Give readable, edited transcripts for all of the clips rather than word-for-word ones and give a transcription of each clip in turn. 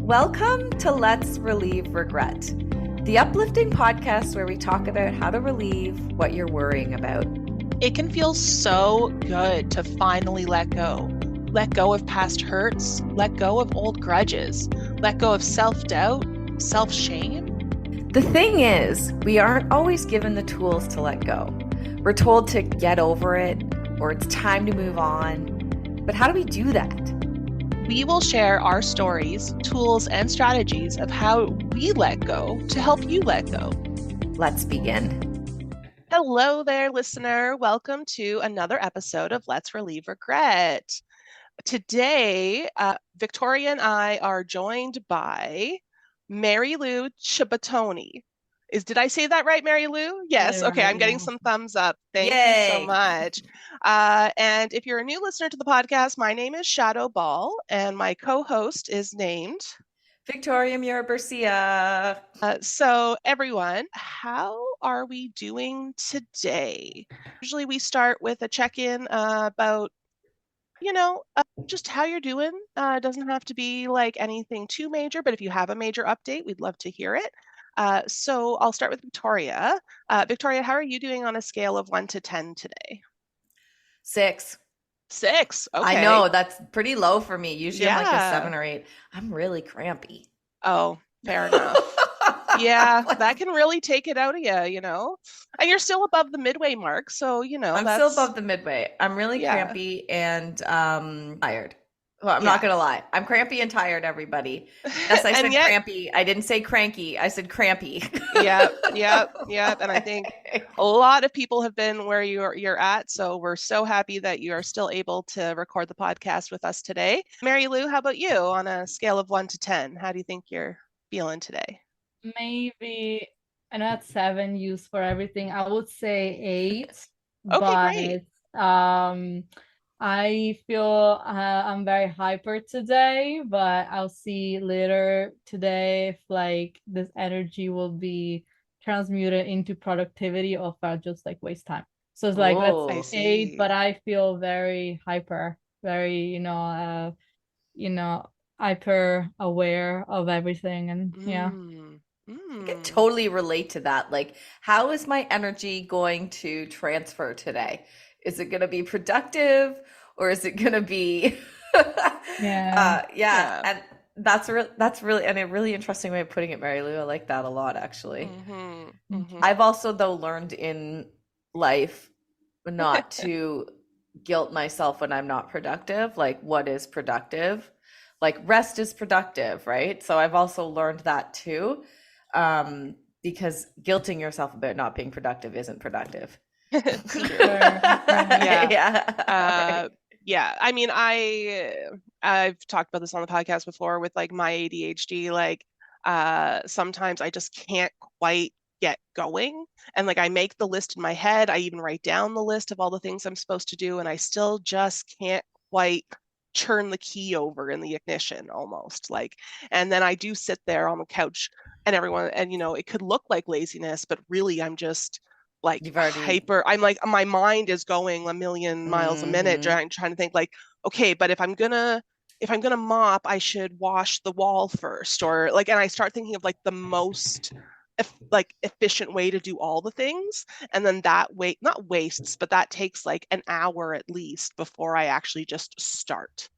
Welcome to Let's Relieve Regret, the uplifting podcast where we talk about how to relieve what you're worrying about. It can feel so good to finally let go. Let go of past hurts, let go of old grudges, let go of self-doubt, self-shame. The thing is, we aren't always given the tools to let go. We're told to get over it, or it's time to move on. But how do we do that? We will share our stories, tools, and strategies of how we let go to help you let go. Let's begin. Hello there, listener. Welcome to another episode of Let's Relieve Regret. Today, Victoria and I are joined by Marilù Ciabattoni. Did I say that right, Marilou? Yes. Okay, I'm getting some thumbs up. Thank you so much. And if you're a new listener to the podcast, my name is Shadow Ball, and my co-host is named Victoria Mirabercia. So everyone, how are we doing today? Usually we start with a check-in about just how you're doing. It doesn't have to be like anything too major, but if you have a major update, we'd love to hear it. So I'll start with Victoria. Victoria, how are you doing on a scale of 1 to 10 today? 6. 6. Okay. I know, that's pretty low for me. Usually I'm like a 7 or 8. I'm really crampy. Oh, fair enough. Yeah, that can really take it out of you, you know. And you're still above the midway mark, so I'm still above the midway. I'm really crampy and tired. Well, I'm not gonna lie. I'm crampy and tired, everybody. Yes, I said crampy. I didn't say cranky. I said crampy. Yep. And I think a lot of people have been where you're at, so we're so happy that you are still able to record the podcast with us today. Marilou, how about you on a scale of 1 to 10? How do you think you're feeling today? Maybe I know that's 7 used for everything. I would say 8. Okay, great. I feel I'm very hyper today, but I'll see later today if like this energy will be transmuted into productivity or if I'll just like waste time. So it's like let's say 8, but I feel very hyper, very hyper aware of everything, and I can totally relate to that. Like, how is my energy going to transfer today? Is it going to be productive or is it going to be and that's really and a really interesting way of putting it, Marilou. I like that a lot, actually. I've also though learned in life not to guilt myself when I'm not productive. Like, what is productive? Like, rest is productive, right? So I've also learned that too, because guilting yourself about not being productive isn't productive. Yeah. I mean, I've talked about this on the podcast before with like my ADHD. Like, sometimes I just can't quite get going, and like I make the list in my head. I even write down the list of all the things I'm supposed to do, and I still just can't quite turn the key over in the ignition almost. Like, and then I do sit there on the couch and it could look like laziness, but really I'm just like hyper. I'm like, my mind is going a million miles a minute trying to think like, okay, but if I'm gonna mop, I should wash the wall first, or like, and I start thinking of like the most efficient way to do all the things, and then that not wastes, but that takes like an hour at least before I actually just start.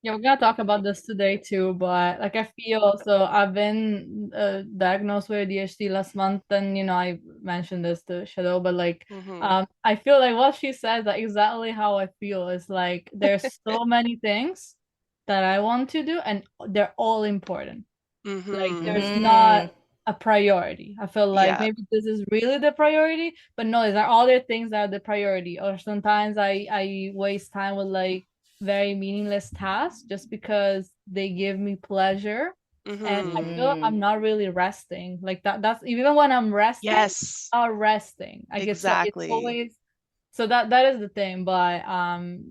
Yeah, we're gonna talk about this today too, but like I feel so I've been diagnosed with ADHD last month, and I mentioned this to Shadow, but like I feel like what she says, like exactly how I feel. Is like there's so many things that I want to do and they're all important. Like there's not a priority. I feel like maybe this is really the priority, but no, there are other things that are the priority. Or sometimes I waste time with like very meaningless tasks just because they give me pleasure, and I feel I'm not really resting. Like that's even when I'm resting, not resting. I guess it's always so that is the thing. But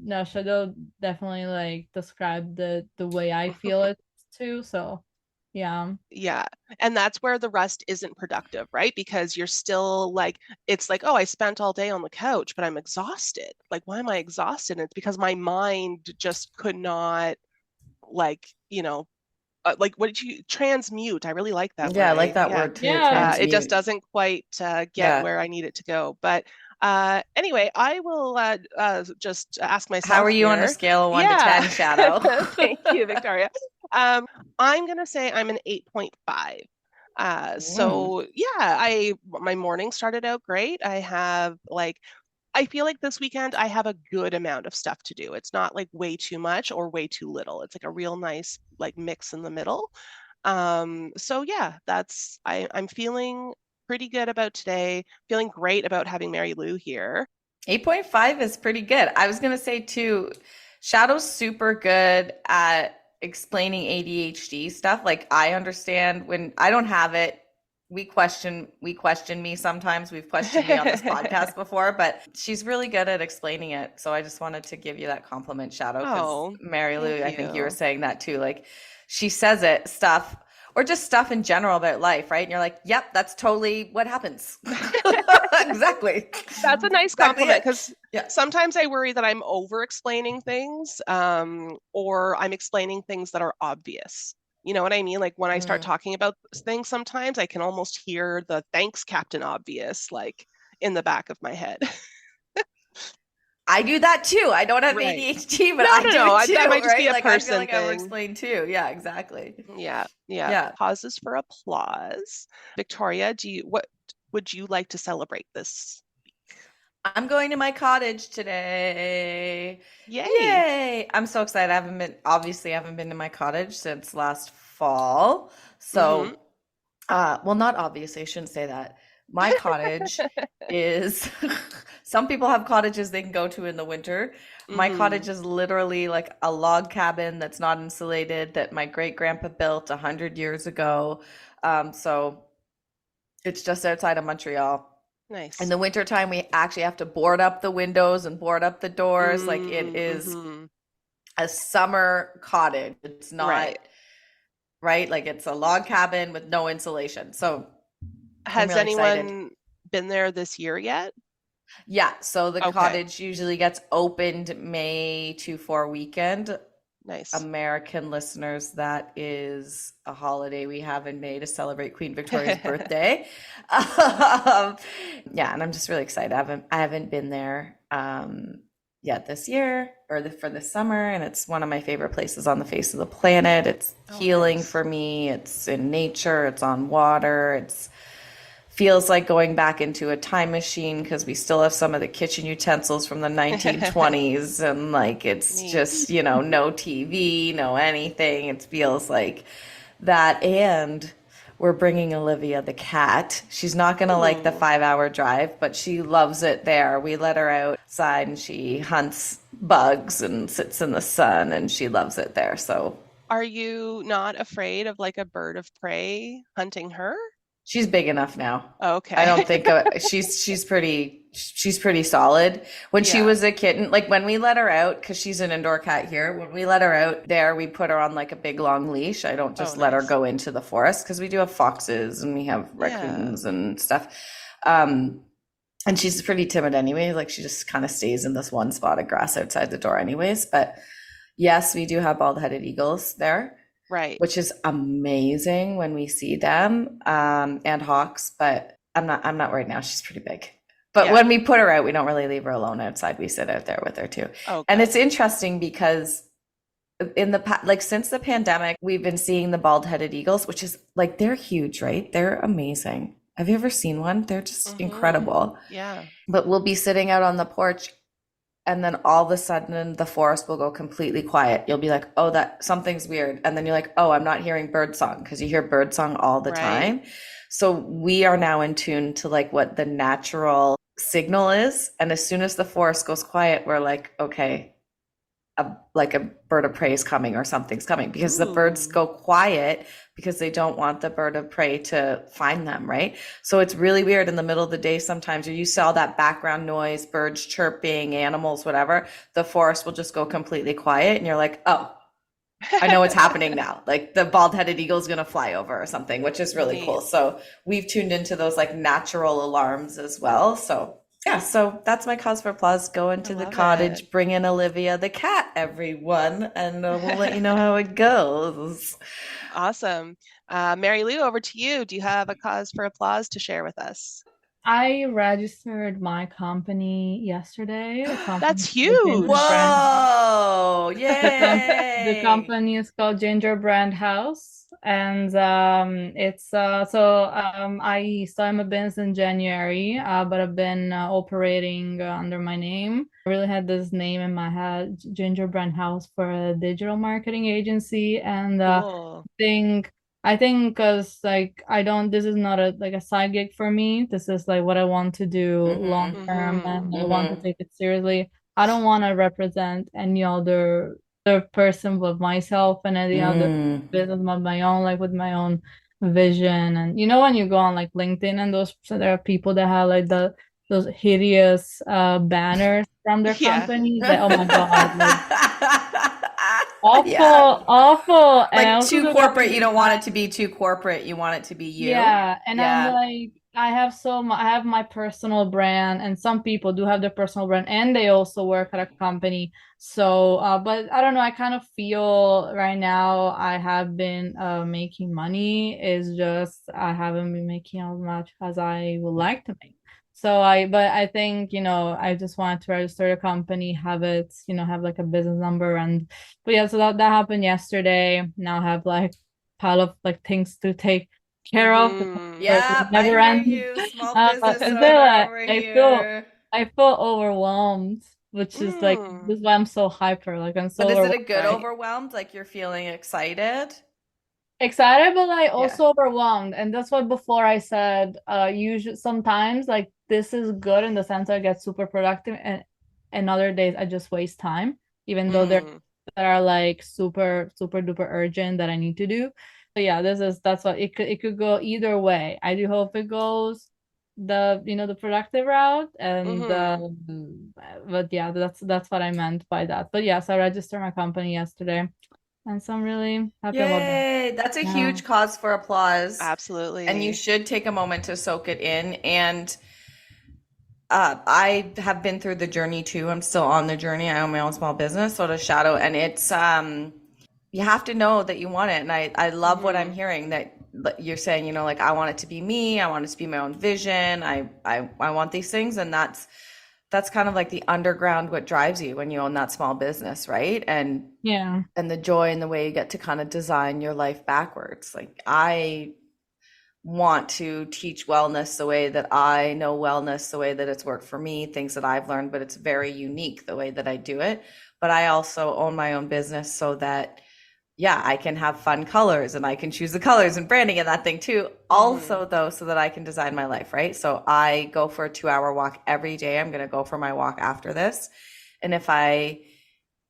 no, Shadow definitely like described the way I feel it too. So yeah. And that's where the rest isn't productive, right? Because you're still like, it's like, oh, I spent all day on the couch, but I'm exhausted. Like, why am I exhausted? And it's because my mind just could not, like, like what did you transmute? I really like that word. Yeah, I like that word too. Yeah. It just doesn't quite get where I need it to go. But anyway, I will just ask myself. How are you on a scale of 1 to 10, Shadow? Thank you, Victoria. I'm gonna say I'm an 8.5. So yeah, my morning started out great. I feel like this weekend I have a good amount of stuff to do. It's not like way too much or way too little. It's like a real nice like mix in the middle. So yeah, I'm feeling pretty good about today. Feeling great about having Marilu here. 8.5 is pretty good. I was gonna say too, Shadow's super good at explaining ADHD stuff. Like I understand when I don't have it. We question me sometimes. We've questioned me on this podcast before, but she's really good at explaining it. So I just wanted to give you that compliment, Shadow, because Marilu, I think you were saying that too. Like she says stuff or just stuff in general about life, right? And you're like, yep, that's totally what happens. Exactly. That's a nice compliment because sometimes I worry that I'm over explaining things or I'm explaining things that are obvious. You know what I mean? Like when I start talking about things, sometimes I can almost hear the thanks, Captain Obvious, like in the back of my head. I do that too. I don't have ADHD, but I do it too. That might just be a like, person I feel like thing. I will explain too. Yeah, exactly. Yeah. Pauses for applause. Victoria, what would you like to celebrate this week? I'm going to my cottage today. Yay. I'm so excited. I haven't been to my cottage since last fall. So, well, not obviously, I shouldn't say that. My cottage is, some people have cottages they can go to in the winter. My cottage is literally like a log cabin that's not insulated that my great grandpa built 100 years ago. So it's just outside of Montreal. Nice. In the wintertime, we actually have to board up the windows and board up the doors. Like it is a summer cottage. It's not right. Like it's a log cabin with no insulation. So has really anyone been there this year yet? Yeah. So the cottage usually gets opened May 4 weekend. Nice. American listeners, that is a holiday we have in May to celebrate Queen Victoria's birthday. And I'm just really excited. I haven't been there yet this year or for the summer, and it's one of my favorite places on the face of the planet. It's healing for me. It's in nature. It's on water. It's feels like going back into a time machine because we still have some of the kitchen utensils from the 1920s and like it's just, no TV, no anything. It feels like that. And we're bringing Olivia the cat. She's not going to like the 5-hour drive, but she loves it there. We let her outside and she hunts bugs and sits in the sun and she loves it there. So are you not afraid of like a bird of prey hunting her? She's big enough now. Okay. I don't think she's pretty solid. When she was a kitten, like when we let her out, because she's an indoor cat here, when we let her out there, we put her on like a big long leash. I don't just let her go into the forest because we do have foxes and we have raccoons and stuff. And she's pretty timid anyway. Like she just kind of stays in this one spot of grass outside the door anyways. But yes, we do have bald-headed eagles there. Right. Which is amazing when we see them, and hawks, but I'm not right now. She's pretty big. But when we put her out, we don't really leave her alone outside. We sit out there with her too. Okay. And it's interesting because since the pandemic, we've been seeing the bald-headed eagles, which is like, they're huge, right? They're amazing. Have you ever seen one? They're just incredible. Yeah. But we'll be sitting out on the porch and then all of a sudden the forest will go completely quiet. You'll be like, oh, that something's weird. And then you're like, oh, I'm not hearing bird song, because you hear bird song all the time. So we are now in tune to like what the natural signal is. And as soon as the forest goes quiet, we're like, okay, like a bird of prey is coming or something's coming, because the birds go quiet because they don't want the bird of prey to find them, right? So it's really weird in the middle of the day sometimes, or you saw that background noise, birds chirping, animals, whatever, the forest will just go completely quiet and you're like, oh, I know what's happening now. Like the bald-headed eagle is going to fly over or something, which is really cool. So we've tuned into those like natural alarms as well. So Yeah, so that's my cause for applause. Go into the love cottage, it. bring in Olivia the cat, everyone, and we'll let you know how it goes. Awesome. Mary Lou, over to you. Do you have a cause for applause to share with us? I registered my company yesterday. A company That's called Ginger huge. Brand House. Whoa! The Yay! company is called Ginger Brand House, and it's I started my business in January, but I've been operating under my name. I really had this name in my head, Ginger Brand House, for a digital marketing agency, and Cool. think I think because like I don't this is not a like a side gig for me. This is like what I want to do long term, and I want to take it seriously. I don't want to represent any other person but myself and any other business of my own, like with my own vision. And you know when you go on like LinkedIn and those so there are people that have like those hideous banners from their Yeah. companies that, oh my God, like Yeah. awful. And I Like also too do corporate, that. you don't want it to be too corporate. You want it to be you. Yeah, and I'm Yeah. like, I have my personal brand, and some people do have their personal brand, and they also work at a company. So, but I don't know, I kind of feel right now I have been making money. It's just I haven't been making as much as I would like to make. But I think, I just wanted to register the company, have it, have like a business number, but yeah, so that happened yesterday. Now I have like pile of like things to take care of. Yeah, I Never hear ends. you, small business I feel owner like over I feel here. I feel overwhelmed, which is like this is why I'm so hyper. Like I'm so But is it a overwhelmed, good right? overwhelmed? Like you're feeling excited? Excited, but like Yeah. also overwhelmed. And that's what before I said, usually sometimes like this is good in the sense I get super productive, and other days I just waste time, even though there are like super, super duper urgent that I need to do. So yeah, that's what it could go either way. I do hope it goes the productive route, and but yeah, that's what I meant by that. But yes, I registered my company yesterday, and so I'm really happy about that. Yay! That's a Yeah. huge cause for applause. Absolutely. And you should take a moment to soak it in. And I have been through the journey too. I'm still on the journey. I own my own small business, so does Shadow. And it's you have to know that you want it. And I love what I'm hearing that you're saying, like I want it to be me, I want it to be my own vision. I want these things. And that's kind of like the underground what drives you when you own that small business, right? And Yeah. and the joy and the way you get to kind of design your life backwards. Like I want to teach wellness the way that I know wellness, the way that it's worked for me, things that I've learned, but it's very unique the way that I do it. But I also own my own business so that, yeah, I can have fun colors and I can choose the colors and branding and that thing too. Also, though, so that I can design my life, right? So I go for a 2-hour walk every day. I'm going to go for my walk after this. And if I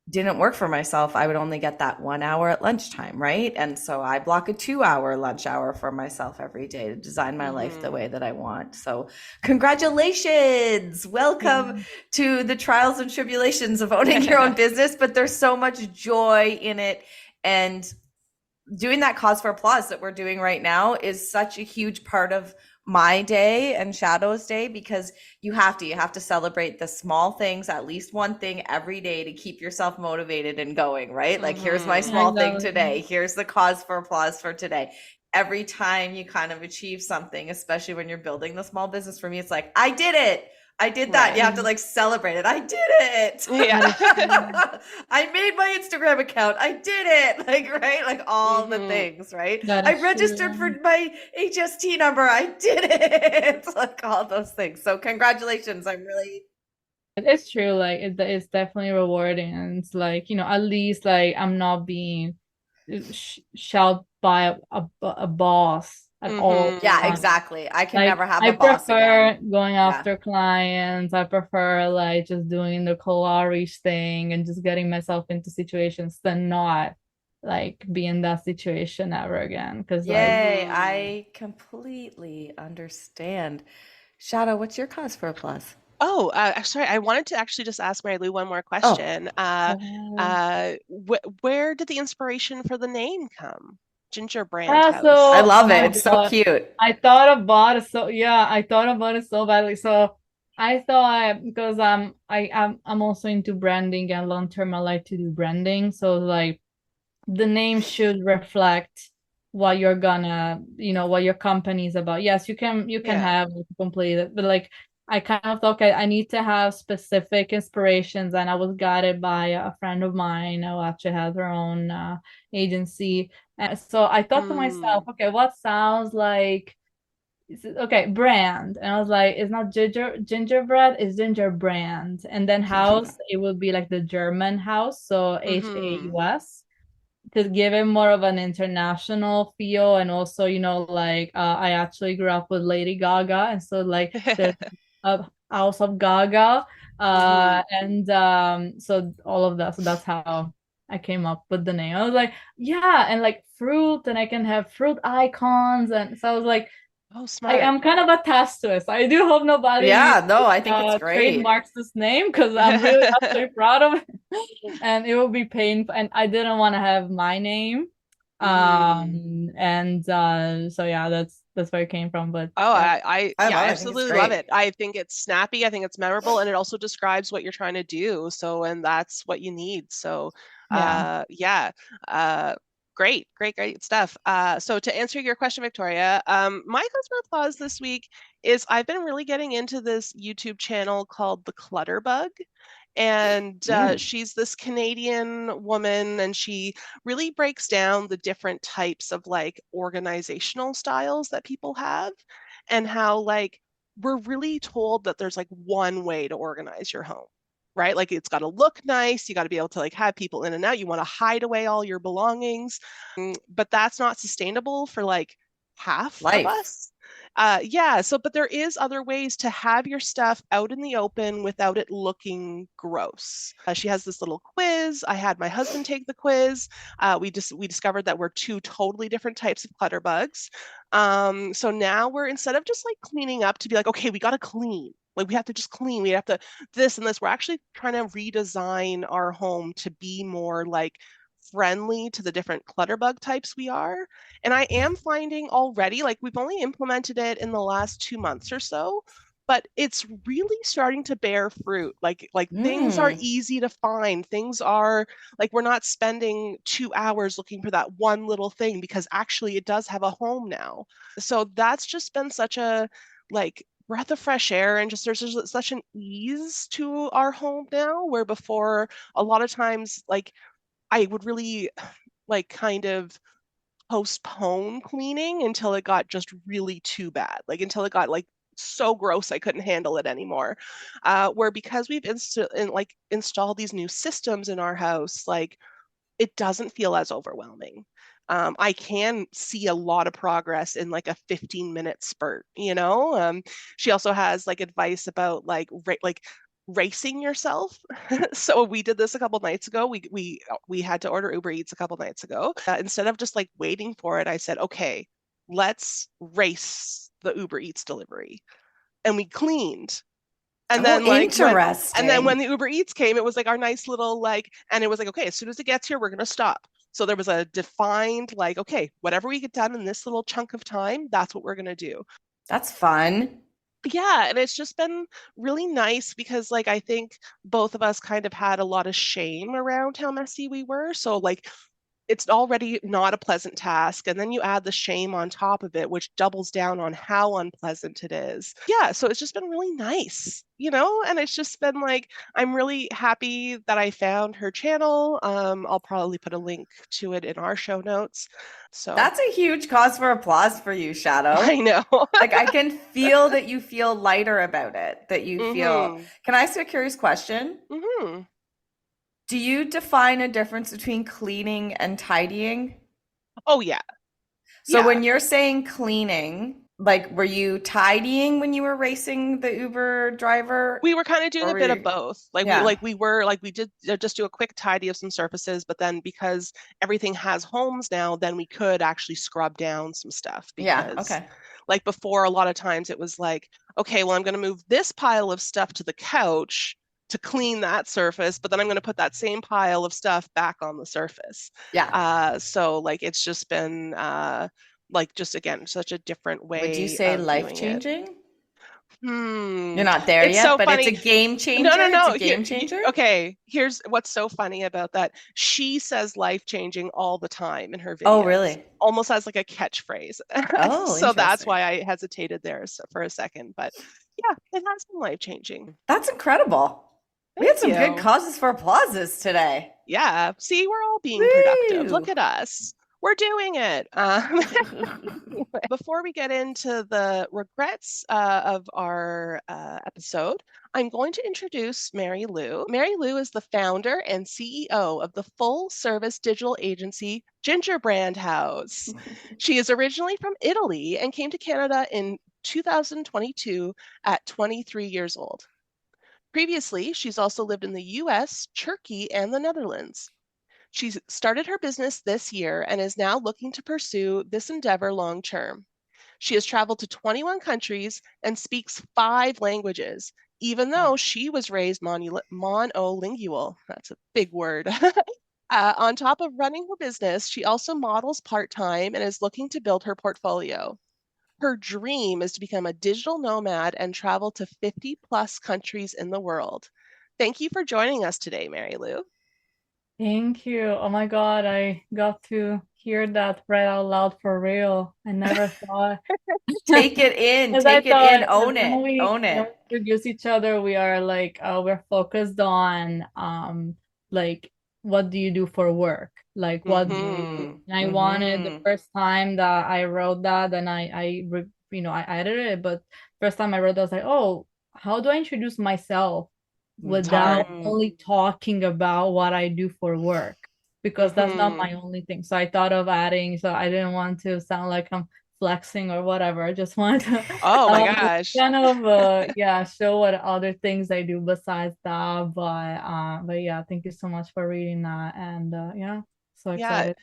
didn't work for myself, I would only get that 1 hour at lunchtime, right? And so I block a 2-hour lunch hour for myself every day to design my life the way that I want. So congratulations. Welcome to the trials and tribulations of owning your own business, but there's so much joy in it. And doing that cause for applause that we're doing right now is such a huge part of my day and Shadow's day, because you have to celebrate the small things, at least one thing every day to keep yourself motivated and going, right? Like here's my small thing today. Here's the cause for applause for today. Every time you kind of achieve something, especially when you're building the small business, for me, it's like, I did it. I did that. Right. You have to like celebrate it. I did it. Yeah. I made my Instagram account. I did it. Like, right? Like all the things, right? I registered for my HST number. I did it. Like all those things. So congratulations. It's true. Like it's definitely rewarding. And it's like, at least like I'm not being shouted by a boss at all. Yeah, exactly. I can never have a boss again. I prefer going after clients. I prefer like just doing the cold outreach thing and just getting myself into situations than not like be in that situation ever again. Because I completely understand. Shadow, what's your cause for applause? Oh, sorry. I wanted to actually just ask Marilu one more question. Where did the inspiration for the name come? Ginger Brand House. I love it. It's so cute. I thought about it so badly. So I thought because I'm also into branding, and long term I like to do branding. So like the name should reflect what you're gonna, what your company is about. Yes, you can have like, complete, but like I kind of thought, okay, I need to have specific inspirations, and I was guided by a friend of mine who actually has her own agency. And so I thought to myself, okay, what sounds like, okay, brand. And I was like, it's not gingerbread, it's ginger brand. And then house, it would be like the German house, so HAUS, to give it more of an international feel. And also, like I actually grew up with Lady Gaga, and so like there's a house of Gaga. And so all of that. So that's how I came up with the name. I was like, yeah, and like fruit, and I can have fruit icons. And so I was like, oh, smart. I'm kind of attached to it. So I do hope nobody I think it's great. trademarks this name, because I'm really actually proud of it. And it will be painful. And I didn't want to have my name. And so yeah, that's where it came from. But I absolutely love it. I think it's snappy. I think it's memorable, and it also describes what you're trying to do. So, and that's what you need. So, great stuff. So to answer your question, Victoria, my customer applause this week is I've been really getting into this YouTube channel called The Clutter Bug. And she's this Canadian woman, and she really breaks down the different types of like organizational styles that people have, and how like we're really told that there's like one way to organize your home, right? Like it's got to look nice. You got to be able to like have people in and out. You want to hide away all your belongings, but that's not sustainable for like half of us. But there is other ways to have your stuff out in the open without it looking gross. She has this little quiz. I had my husband take the quiz. We discovered that we're two totally different types of clutter bugs. So now we're, instead of just like cleaning up to be like, okay, we got to clean. Like we have to just clean. We have to this and this. We're actually trying to redesign our home to be more like friendly to the different clutter bug types we are. And I am finding already, like we've only implemented it in the last 2 months or so, but it's really starting to bear fruit. Like things are easy to find. Things are like, we're not spending 2 hours looking for that one little thing, because actually it does have a home now. So that's just been such a like breath of fresh air, and just there's just such an ease to our home now, where before a lot of times like I would really like kind of postpone cleaning until it got just really too bad, like until it got like so gross I couldn't handle it anymore. Where because we've installed these new systems in our house, like it doesn't feel as overwhelming. I can see a lot of progress in like a 15-minute spurt, you know? She also has like advice about like racing yourself. So we did this a couple nights ago. We had to order Uber Eats a couple nights ago. Instead of just like waiting for it, I said, okay, let's race the Uber Eats delivery. And we cleaned. And then like when the Uber Eats came, it was like our nice little like, and it was like, okay, as soon as it gets here, we're gonna stop. So there was a defined like, okay, whatever we get done in this little chunk of time, that's what we're gonna do. That's fun. Yeah, and it's just been really nice, because like I think both of us kind of had a lot of shame around how messy we were. So like it's already not a pleasant task, and then you add the shame on top of it, which doubles down on how unpleasant it is. Yeah, so it's just been really nice, you know? And it's just been like, I'm really happy that I found her channel. I'll probably put a link to it in our show notes. So that's a huge cause for applause for you, Shadow. I know. Like I can feel that you feel lighter about it, that you feel. Can I ask you a curious question? Do you define a difference between cleaning and tidying? Oh, yeah. So when you're saying cleaning, like were you tidying when you were racing the Uber driver? We were kind of doing a bit of both. Like we did just do a quick tidy of some surfaces, but then because everything has homes now, then we could actually scrub down some stuff. Because, like before, a lot of times it was like, okay, well, I'm going to move this pile of stuff to the couch to clean that surface, but then I'm going to put that same pile of stuff back on the surface. So like it's just been like just again such a different way. Would you say life-changing? You're not there It's yet, so but funny. it's a game changer. No. It's a game changer. Okay, here's what's so funny about that. She says life-changing all the time in her videos. Oh, really? Almost as like a catchphrase. Oh, So that's interesting. why I hesitated there for a second. But yeah, it has been life-changing. That's incredible. We had some good causes for applauses today. Yeah. See, we're all being Woo! productive. Look at us. We're doing it. Before we get into the regrets of our episode, I'm going to introduce Marilu. Marilu is the founder and CEO of the full-service digital agency Gingerbrand House. She is originally from Italy and came to Canada in 2022 at 23 years old. Previously, she's also lived in the US, Turkey, and the Netherlands. She started her business this year and is now looking to pursue this endeavor long term. She has traveled to 21 countries and speaks 5 languages, even though she was raised monolingual. That's a big word. On top of running her business, she also models part-time and is looking to build her portfolio. Her dream is to become a digital nomad and travel to 50 plus countries in the world. Thank you for joining us today, Marilu. Thank you. Oh my God, I got to hear that read out loud for real. I never thought. Take it in, take it in, own it, own it. When we introduce each other, we are like, we're focused on, like, what do you do for work? Like, what do you do? And I wanted the first time that I wrote that, and I edited it, but first time I wrote that, I was like, oh, how do I introduce myself without only talking about what I do for work? Because that's not my only thing. So I thought of adding, so I didn't want to sound like I'm flexing or whatever. I just wanted to oh my gosh, kind of show what other things I do besides that. But yeah, thank you so much for reading that, and so excited.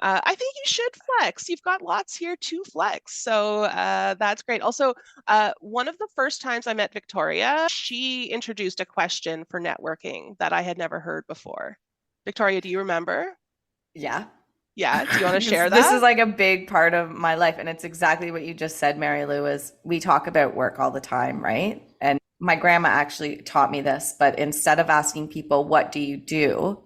I think you should flex. You've got lots here to flex. So that's great. Also, one of the first times I met Victoria, she introduced a question for networking that I had never heard before. Victoria, do you remember? Yeah. Yeah. Do you want to share that? This is like a big part of my life. And it's exactly what you just said, Marilu, is we talk about work all the time, right? And my grandma actually taught me this, but instead of asking people, what do you do?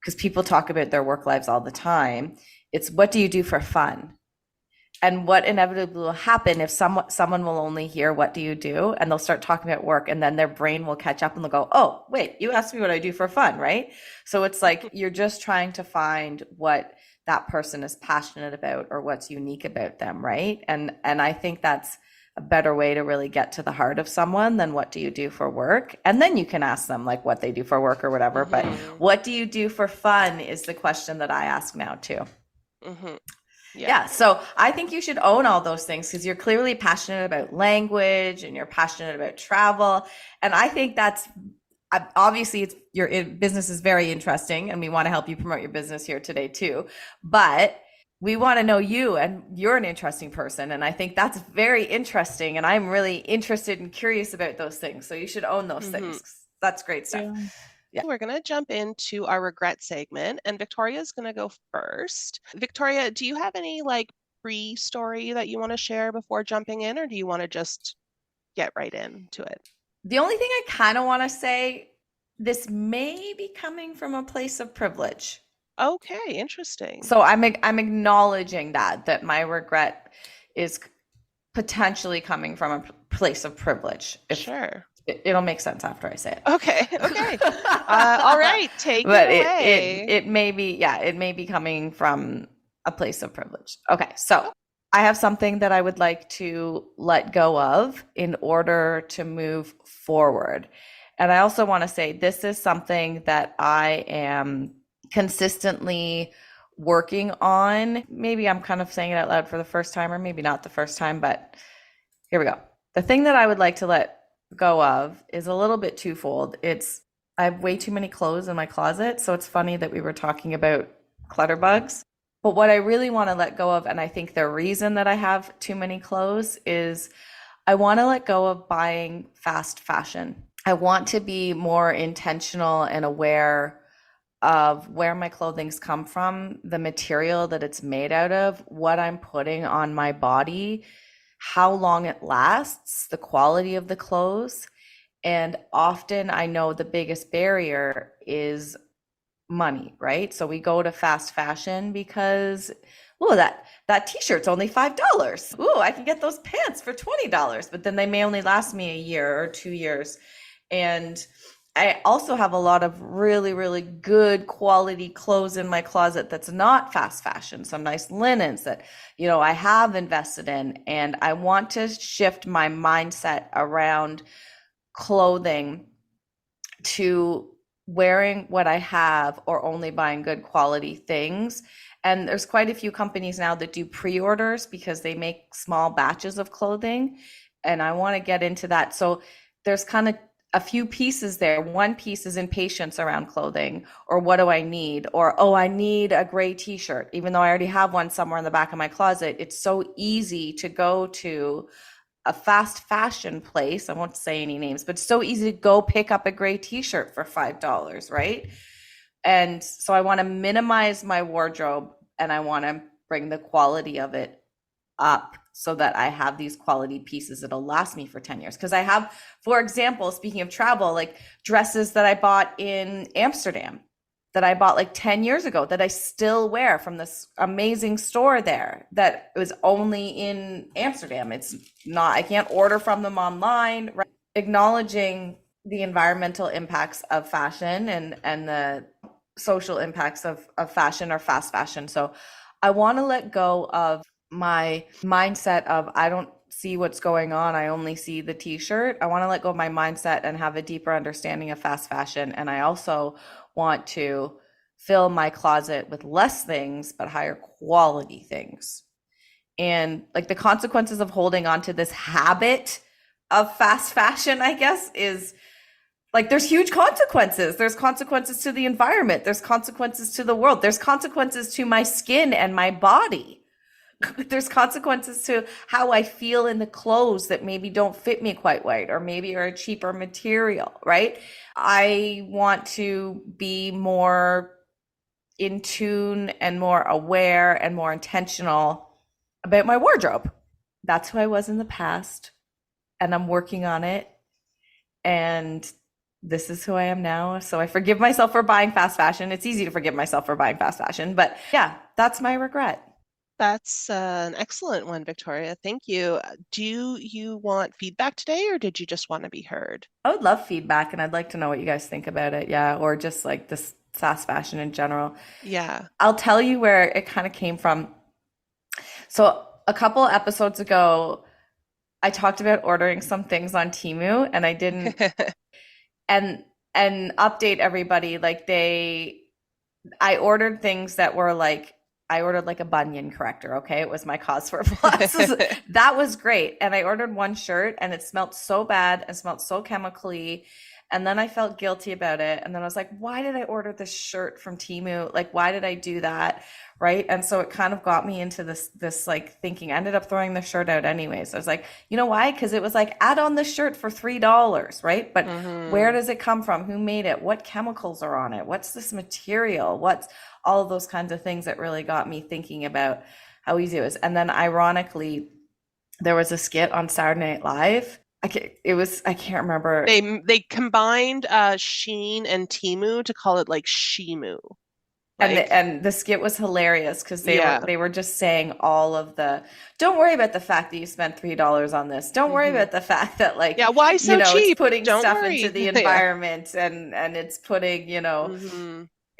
Because people talk about their work lives all the time. It's what do you do for fun? And what inevitably will happen if someone will only hear what do you do, and they'll start talking about work, and then their brain will catch up and they'll go, oh, wait, you asked me what I do for fun, right? So it's like you're just trying to find what that person is passionate about or what's unique about them, right? And I think that's a better way to really get to the heart of someone than what do you do for work. And then you can ask them like what they do for work or whatever. But what do you do for fun is the question that I ask now too. Yeah. So I think you should own all those things because you're clearly passionate about language and you're passionate about travel. And I think that's obviously your business is very interesting and we want to help you promote your business here today too. But we want to know you, and you're an interesting person. And I think that's very interesting. And I'm really interested and curious about those things. So you should own those things. That's great stuff. Yeah. We're going to jump into our regret segment, and Victoria is going to go first. Victoria, do you have any like pre-story that you want to share before jumping in, or do you want to just get right into it? The only thing I kind of want to say, this may be coming from a place of privilege. Okay, interesting. So I'm acknowledging that my regret is potentially coming from a place of privilege. Sure. It'll make sense after I say it. Okay. All right, take it away. It may be coming from a place of privilege. Okay, so I have something that I would like to let go of in order to move forward. And I also want to say this is something that I am consistently working on. Maybe I'm kind of saying it out loud for the first time, or maybe not the first time, but here we go. The thing that I would like to let go of is a little bit twofold. I have way too many clothes in my closet. So it's funny that we were talking about clutter bugs. But what I really want to let go of, and I think the reason that I have too many clothes is I want to let go of buying fast fashion. I want to be more intentional and aware of where my clothing's come from, the material that it's made out of, what I'm putting on my body, how long it lasts, the quality of the clothes. And often I know the biggest barrier is money, right? So we go to fast fashion because, oh, that t-shirt's only $5. Oh, I can get those pants for $20, but then they may only last me a year or 2 years. And I also have a lot of really, really good quality clothes in my closet that's not fast fashion, some nice linens that, I have invested in. And I want to shift my mindset around clothing to wearing what I have or only buying good quality things. And there's quite a few companies now that do pre-orders because they make small batches of clothing. And I want to get into that. So there's kind of a few pieces there. One piece is impatience around clothing, or what do I need? Or, oh, I need a gray t-shirt. Even though I already have one somewhere in the back of my closet, it's so easy to go to a fast fashion place. I won't say any names, but it's so easy to go pick up a gray t-shirt for $5, right? And so I want to minimize my wardrobe and I want to bring the quality of it up so that I have these quality pieces that'll last me for 10 years. Because I have, for example, speaking of travel, like dresses that I bought in Amsterdam that I bought like 10 years ago that I still wear from this amazing store there that was only in Amsterdam. It's not, I can't order from them online. Right? Acknowledging the environmental impacts of fashion and the social impacts of fashion or fast fashion. So I want to let go of my mindset of I don't see what's going on. I only see the t-shirt. I want to let go of my mindset and have a deeper understanding of fast fashion. And I also want to fill my closet with less things, but higher quality things. And like the consequences of holding on to this habit of fast fashion, I guess, is like there's huge consequences. There's consequences to the environment. There's consequences to the world. There's consequences to my skin and my body. There's consequences to how I feel in the clothes that maybe don't fit me quite right, or maybe are a cheaper material, right? I want to be more in tune and more aware and more intentional about my wardrobe. That's who I was in the past, and I'm working on it. And this is who I am now. So I forgive myself for buying fast fashion. It's easy to forgive myself for buying fast fashion, but yeah, that's my regret. That's an excellent one, Victoria. Thank you. Do you want feedback today, or did you just want to be heard? I would love feedback, and I'd like to know what you guys think about it. Yeah, or just like this fast fashion in general. Yeah. I'll tell you where it kind of came from. So a couple episodes ago, I talked about ordering some things on Temu, and I didn't and update everybody. Like I ordered things that were like, I ordered like a bunion corrector. Okay. It was my cause for plus. That was great. And I ordered one shirt and it smelled so bad and smelled so chemically. And then I felt guilty about it. And then I was like, why did I order this shirt from Temu? Like, why did I do that? Right. And so it kind of got me into this like thinking. I ended up throwing the shirt out anyways. I was like, you know why? Because it was like, add on the shirt for $3, right? But where does it come from? Who made it? What chemicals are on it? What's this material? What's all of those kinds of things that really got me thinking about how easy it was. And then ironically, there was a skit on Saturday Night Live. I can't remember. They combined Shein and Temu to call it like Shemu. And the skit was hilarious because they were just saying all of the, don't worry about the fact that you spent $3 on this. Don't worry about the fact that like, why so cheap? It's putting stuff into the environment and it's putting,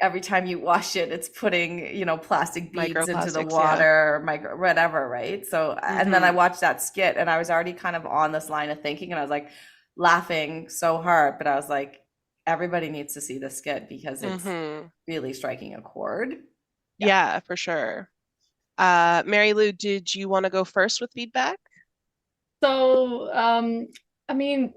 every time you wash it, it's putting, plastic beads into the water, or whatever, right? So, and then I watched that skit and I was already kind of on this line of thinking and I was like laughing so hard, but I was like, everybody needs to see this skit because it's really striking a chord. Yeah, for sure. Marilu, did you want to go first with feedback? So, I mean,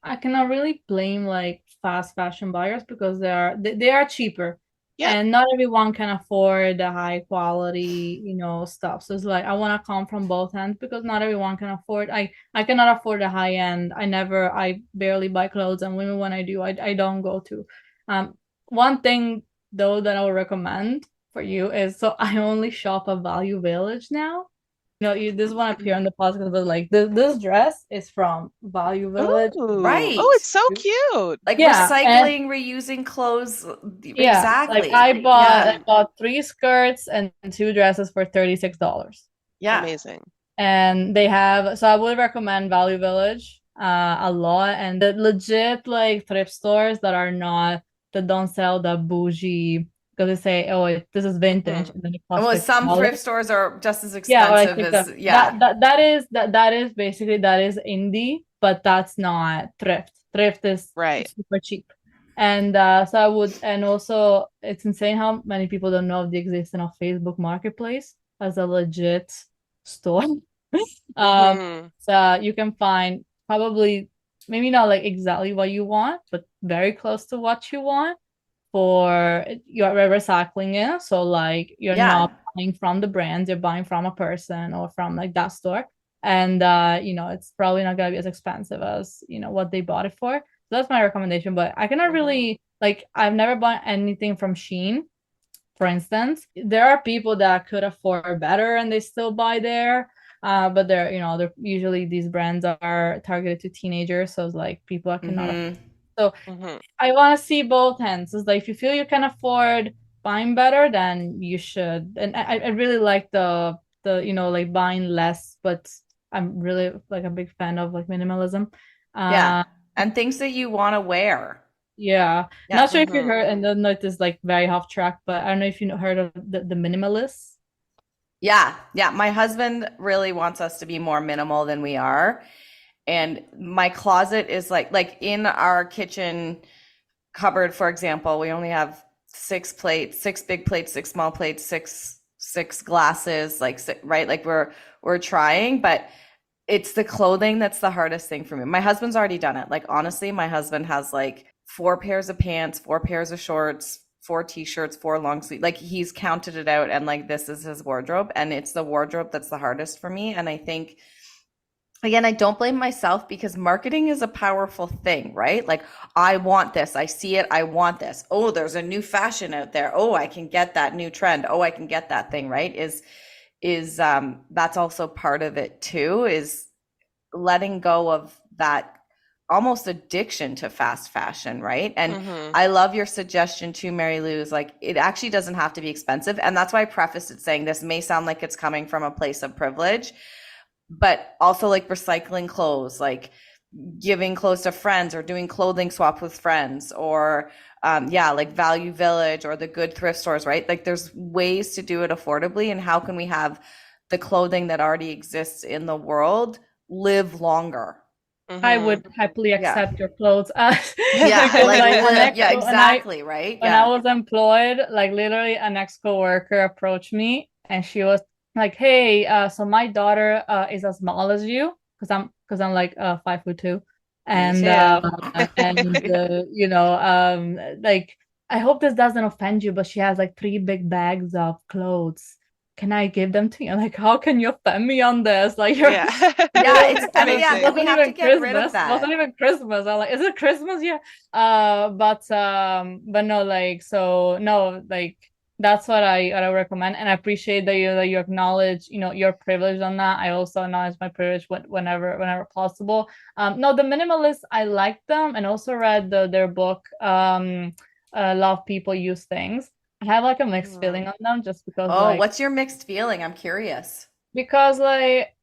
I cannot really blame like fast fashion buyers because they are cheaper. Yeah. And not everyone can afford the high quality, stuff. So it's like I want to come from both ends because not everyone can afford. I cannot afford the high end. I barely buy clothes, and when I do, I don't go to. One thing though that I would recommend for you is, so I only shop at Value Village now. this one appear on the podcast, but like this dress is from Value Village. Ooh. Right. Oh, it's so cute. Like Yeah, recycling, reusing clothes. Yeah, Exactly. like I bought 3 skirts and 2 dresses for $36. Yeah. Amazing. And they have, so I would recommend Value Village a lot, and the legit like thrift stores that don't sell the bougie, because they say, oh, this is vintage, and then it costs Well, some $50. thrift stores are just as Yeah, or expensive like as that is basically indie, but that's not thrift. Thrift is Right. super cheap. And so I would, and also it's insane how many people don't know of the existence of Facebook Marketplace as a legit store. So you can find probably maybe not like exactly what you want, but very close to what you want for your recycling it. So like you're not buying from the brands, you're buying from a person or from like that store. And it's probably not gonna be as expensive as what they bought it for. So that's my recommendation. But I cannot really like, I've never bought anything from Shein, for instance. There are people that could afford better and they still buy there. But they're usually, these brands are targeted to teenagers, so it's like people that cannot afford. So I want to see both ends. It's like if you feel you can afford buying better, then you should. And I really like the like buying less, but I'm really like a big fan of like minimalism. And things that you want to wear. Yeah. Not sure if you heard, and then it is like very off track, but I don't know if you heard of the minimalists. Yeah. My husband really wants us to be more minimal than we are. And my closet is like in our kitchen cupboard, for example, we only have 6 plates, 6 big plates, 6 small plates, six glasses, right? Like we're trying, but it's the clothing that's the hardest thing for me. My husband's already done it. Like honestly, my husband has like 4 pairs of pants, 4 pairs of shorts, 4 t-shirts, 4 long sleeves. Like he's counted it out, and like this is his wardrobe, and it's the wardrobe that's the hardest for me. And I think, again, I don't blame myself, because marketing is a powerful thing, right? Like I want this, I see it, I want this. Oh, there's a new fashion out there. Oh, I can get that new trend. Oh, I can get that thing, right? Is that's also part of it too, is letting go of that almost addiction to fast fashion, right? And I love your suggestion too, Marylou, is like it actually doesn't have to be expensive. And that's why I prefaced it saying this may sound like it's coming from a place of privilege, but also like recycling clothes, like giving clothes to friends or doing clothing swap with friends, or like Value Village or the good thrift stores, right? Like there's ways to do it affordably. And how can we have the clothing that already exists in the world live longer? I would happily accept your clothes. Exactly, right? When I was employed, like literally an ex-coworker approached me and she was like, hey, so my daughter is as small as you, because I'm like 5'2", and like I hope this doesn't offend you, but she has like 3 big bags of clothes. Can I give them to you? I'm like, how can you offend me on this? Like, you're but we have to get rid of that. It wasn't even Christmas. I'm like, is it Christmas? Yeah. But no, like, so no, like that's what I recommend, and I appreciate that you acknowledge your privilege on that. I also acknowledge my privilege whenever possible. No, the minimalists, I like them, and also read their book. A lot of people use things. I have like a mixed feeling on them, just because. Oh, what's your mixed feeling? I'm curious. Because like,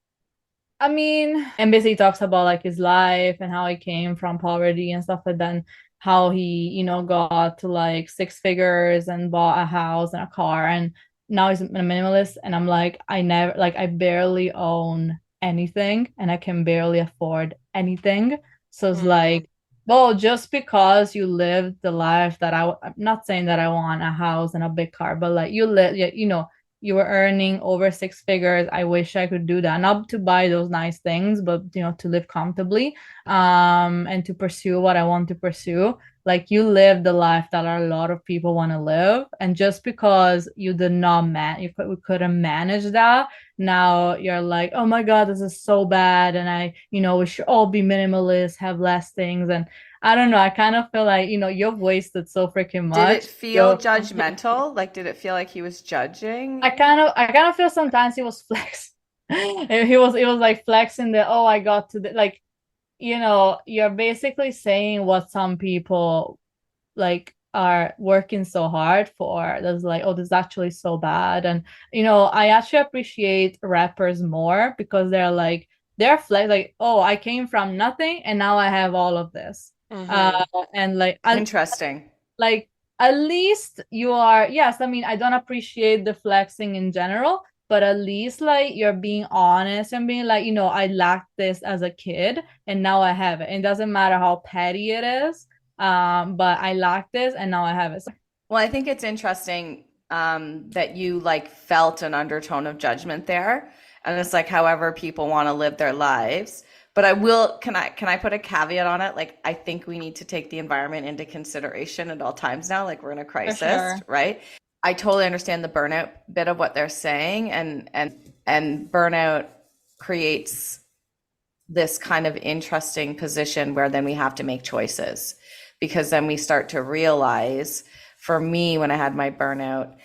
I mean, and basically talks about like his life and how he came from poverty and stuff like that, and how he, got to like 6 figures and bought a house and a car, and now he's a minimalist. And I'm like, I barely own anything, and I can barely afford anything. So it's like, well, just because you lived the life that I'm not saying that I want a house and a big car, but like you live, you were earning over 6 figures. I wish I could do that, not to buy those nice things, but to live comfortably, and to pursue what I want to pursue. Like you live the life that a lot of people want to live, and just because you did not we couldn't manage that, now you're like, oh my God, this is so bad, and we should all be minimalist, have less things. And I don't know, I kind of feel like you've wasted so freaking much. Did it feel judgmental? Like, did it feel like he was judging? I kind of feel sometimes he was flexing. He was like flexing that, oh, I got to the, like, you're basically saying what some people like are working so hard for. That's like, oh, this is actually so bad. And I actually appreciate rappers more because they're like, oh, I came from nothing and now I have all of this. And like Interesting. like at least you are, yes, I mean, I don't appreciate the flexing in general, but at least like you're being honest and being like, I lacked this as a kid and now I have it. It doesn't matter how petty it is, but I lacked this and now I have it. Well, I think it's interesting that you like felt an undertone of judgment there. And it's like however people want to live their lives. But can I put a caveat on it? Like I think we need to take the environment into consideration at all times now. Like we're in a crisis, sure. Right? I totally understand the burnout bit of what they're saying, and burnout creates this kind of interesting position where then we have to make choices, because then we start to realize, for me, when I had my burnout,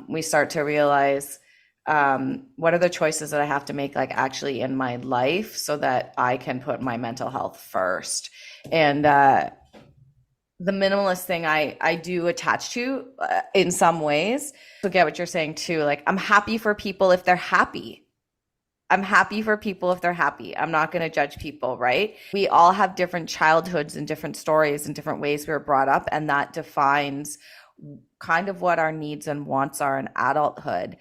we start to realize what are the choices that I have to make, like actually in my life, so that I can put my mental health first. And the minimalist thing I do attach to in some ways. So get what you're saying too. Like I'm happy for people if they're happy. I'm happy for people if they're happy. I'm not going to judge people, right? We all have different childhoods and different stories and different ways we were brought up, and that defines kind of what our needs and wants are in adulthood.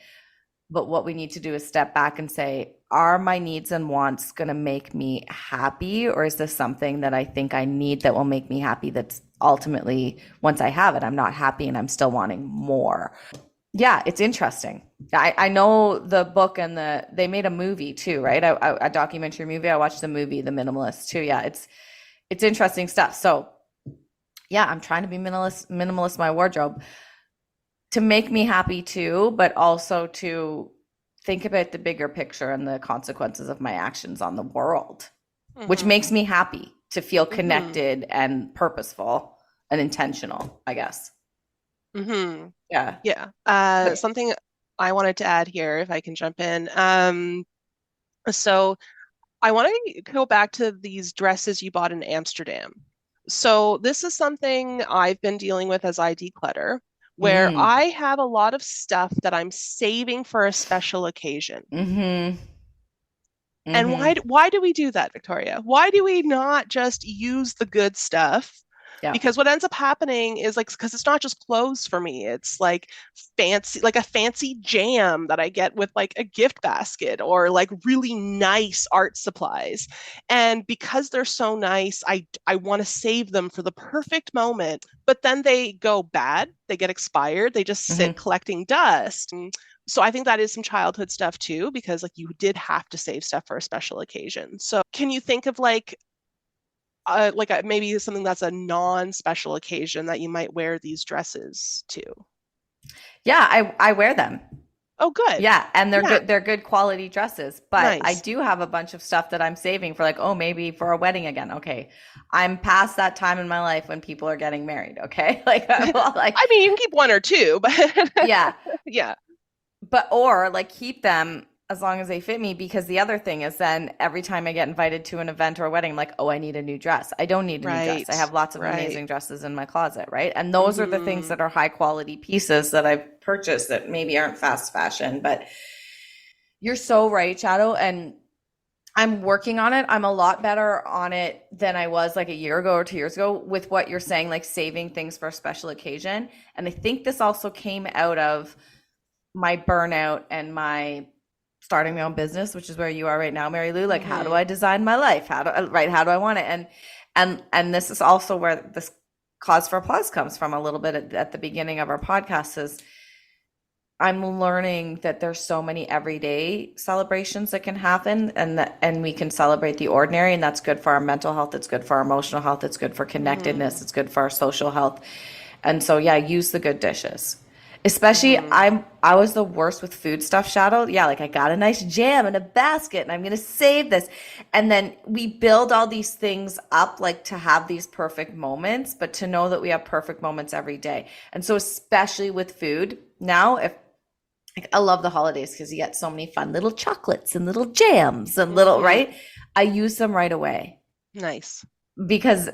But what we need to do is step back and say, are my needs and wants going to make me happy? Or is this something that I think I need that will make me happy, that's ultimately, once I have it, I'm not happy and I'm still wanting more? Yeah, it's interesting. I know the book, and they made a movie too, right? A documentary movie. I watched the movie, The Minimalist too. Yeah, it's interesting stuff. So yeah, I'm trying to be minimalist my wardrobe to make me happy too, but also to think about the bigger picture and the consequences of my actions on the world, which makes me happy to feel connected and purposeful and intentional, I guess. Yeah. Something I wanted to add here, if I can jump in. So I want to go back to these dresses you bought in Amsterdam. So this is something I've been dealing with as I declutter, where I have a lot of stuff that I'm saving for a special occasion. And why do we do that, Victoria? Why do we not just use the good stuff? Yeah. Because what ends up happening is, like, because it's not just clothes for me, it's like a fancy jam that I get with like a gift basket, or like really nice art supplies. And because they're so nice, I want to save them for the perfect moment, but then they go bad, they get expired, they just sit collecting dust. So I think that is some childhood stuff too, because like you did have to save stuff for a special occasion. So can you think of like maybe something that's a non-special occasion that you might wear these dresses to? Yeah, I wear them. Oh, good. Yeah, and they're good. They're good quality dresses. But nice. I do have a bunch of stuff that I'm saving for, like, oh, maybe for a wedding again. Okay, I'm past that time in my life when people are getting married. Okay, like I mean, you can keep one or two, but yeah. But or like keep them as long as they fit me, because the other thing is then every time I get invited to an event or a wedding, I'm like, oh, I need a new dress. I don't need a new dress. I have lots of amazing dresses in my closet, right? And those are the things that are high quality pieces that I've purchased that maybe aren't fast fashion. But you're so right, Shadow. And I'm working on it. I'm a lot better on it than I was like a year ago or 2 years ago with what you're saying, like saving things for a special occasion. And I think this also came out of my burnout and my starting my own business, which is where you are right now, Marilu. Like, how do I design my life? How do I want it? And this is also where this cause for applause comes from a little bit at the beginning of our podcast, is I'm learning that there's so many everyday celebrations that can happen, and we can celebrate the ordinary, and that's good for our mental health. It's good for our emotional health. It's good for connectedness. It's good for our social health. And so, yeah, use the good dishes. Especially, I was the worst with food stuff, Shadow. Yeah, like I got a nice jam in a basket and I'm going to save this. And then we build all these things up, like to have these perfect moments, but to know that we have perfect moments every day. And so especially with food now, Like I love the holidays because you get so many fun little chocolates and little jams and little, right? I use them right away. Nice. Because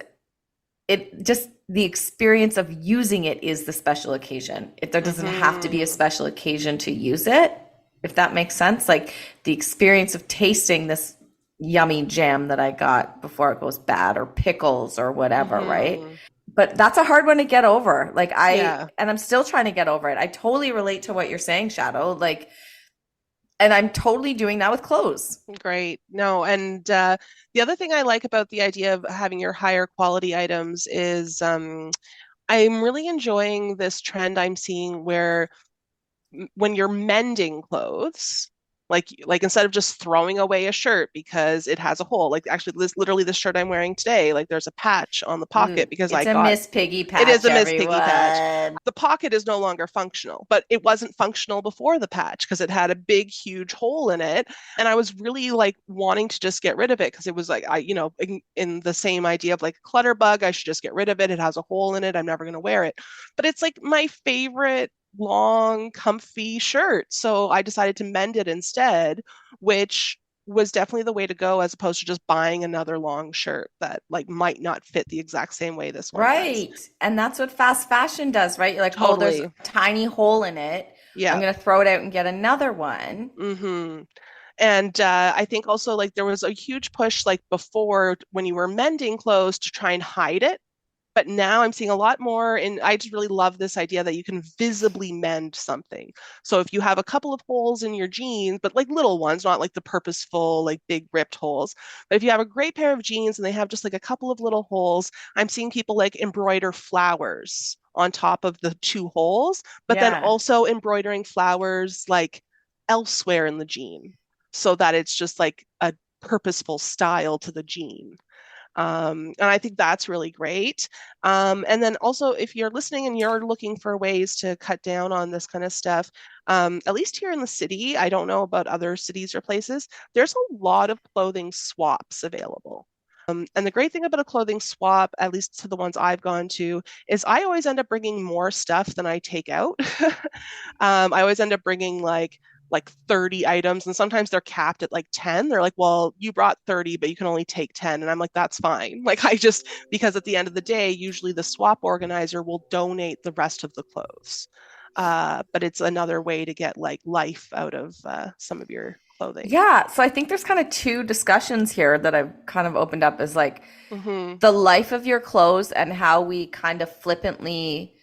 it just the experience of using it is the special occasion. There doesn't have to be a special occasion to use it, if that makes sense. Like the experience of tasting this yummy jam that I got before it goes bad, or pickles or whatever, right? But that's a hard one to get over. Like and I'm still trying to get over it. I totally relate to what you're saying, Shadow. Like, and I'm totally doing that with clothes. Great. No, and the other thing I like about the idea of having your higher quality items is I'm really enjoying this trend I'm seeing where when you're mending clothes, like instead of just throwing away a shirt because it has a hole, like actually this shirt I'm wearing today, like there's a patch on the pocket because it's a Miss Piggy patch. It is a Miss Piggy patch. The pocket is no longer functional, but it wasn't functional before the patch because it had a big, huge hole in it. And I was really like wanting to just get rid of it because it was like, in the same idea of like a clutter bug, I should just get rid of it. It has a hole in it. I'm never going to wear it. But it's like my favorite long, comfy shirt. So I decided to mend it instead, which was definitely the way to go as opposed to just buying another long shirt that like might not fit the exact same way this one does. And that's what fast fashion does, right? You're like, oh, there's a tiny hole in it. I'm going to throw it out and get another one. And I think also like there was a huge push like before when you were mending clothes to try and hide it. But now I'm seeing a lot more, and I just really love this idea that you can visibly mend something. So if you have a couple of holes in your jeans, but like little ones, not like the purposeful, like big ripped holes, but if you have a great pair of jeans and they have just like a couple of little holes, I'm seeing people like embroider flowers on top of the 2 holes, but then also embroidering flowers like elsewhere in the jean so that it's just like a purposeful style to the jean. And I think that's really great. And then also, if you're listening and you're looking for ways to cut down on this kind of stuff, at least here in the city, I don't know about other cities or places, there's a lot of clothing swaps available. And the great thing about a clothing swap, at least to the ones I've gone to, is I always end up bringing more stuff than I take out. I always end up bringing like 30 items, and sometimes they're capped at like 10. They're like, well, you brought 30, but you can only take 10. And I'm like, that's fine. Like because at the end of the day, usually the swap organizer will donate the rest of the clothes. But it's another way to get like life out of some of your clothing. Yeah. So I think there's kind of 2 discussions here that I've kind of opened up is like the life of your clothes and how we kind of flippantly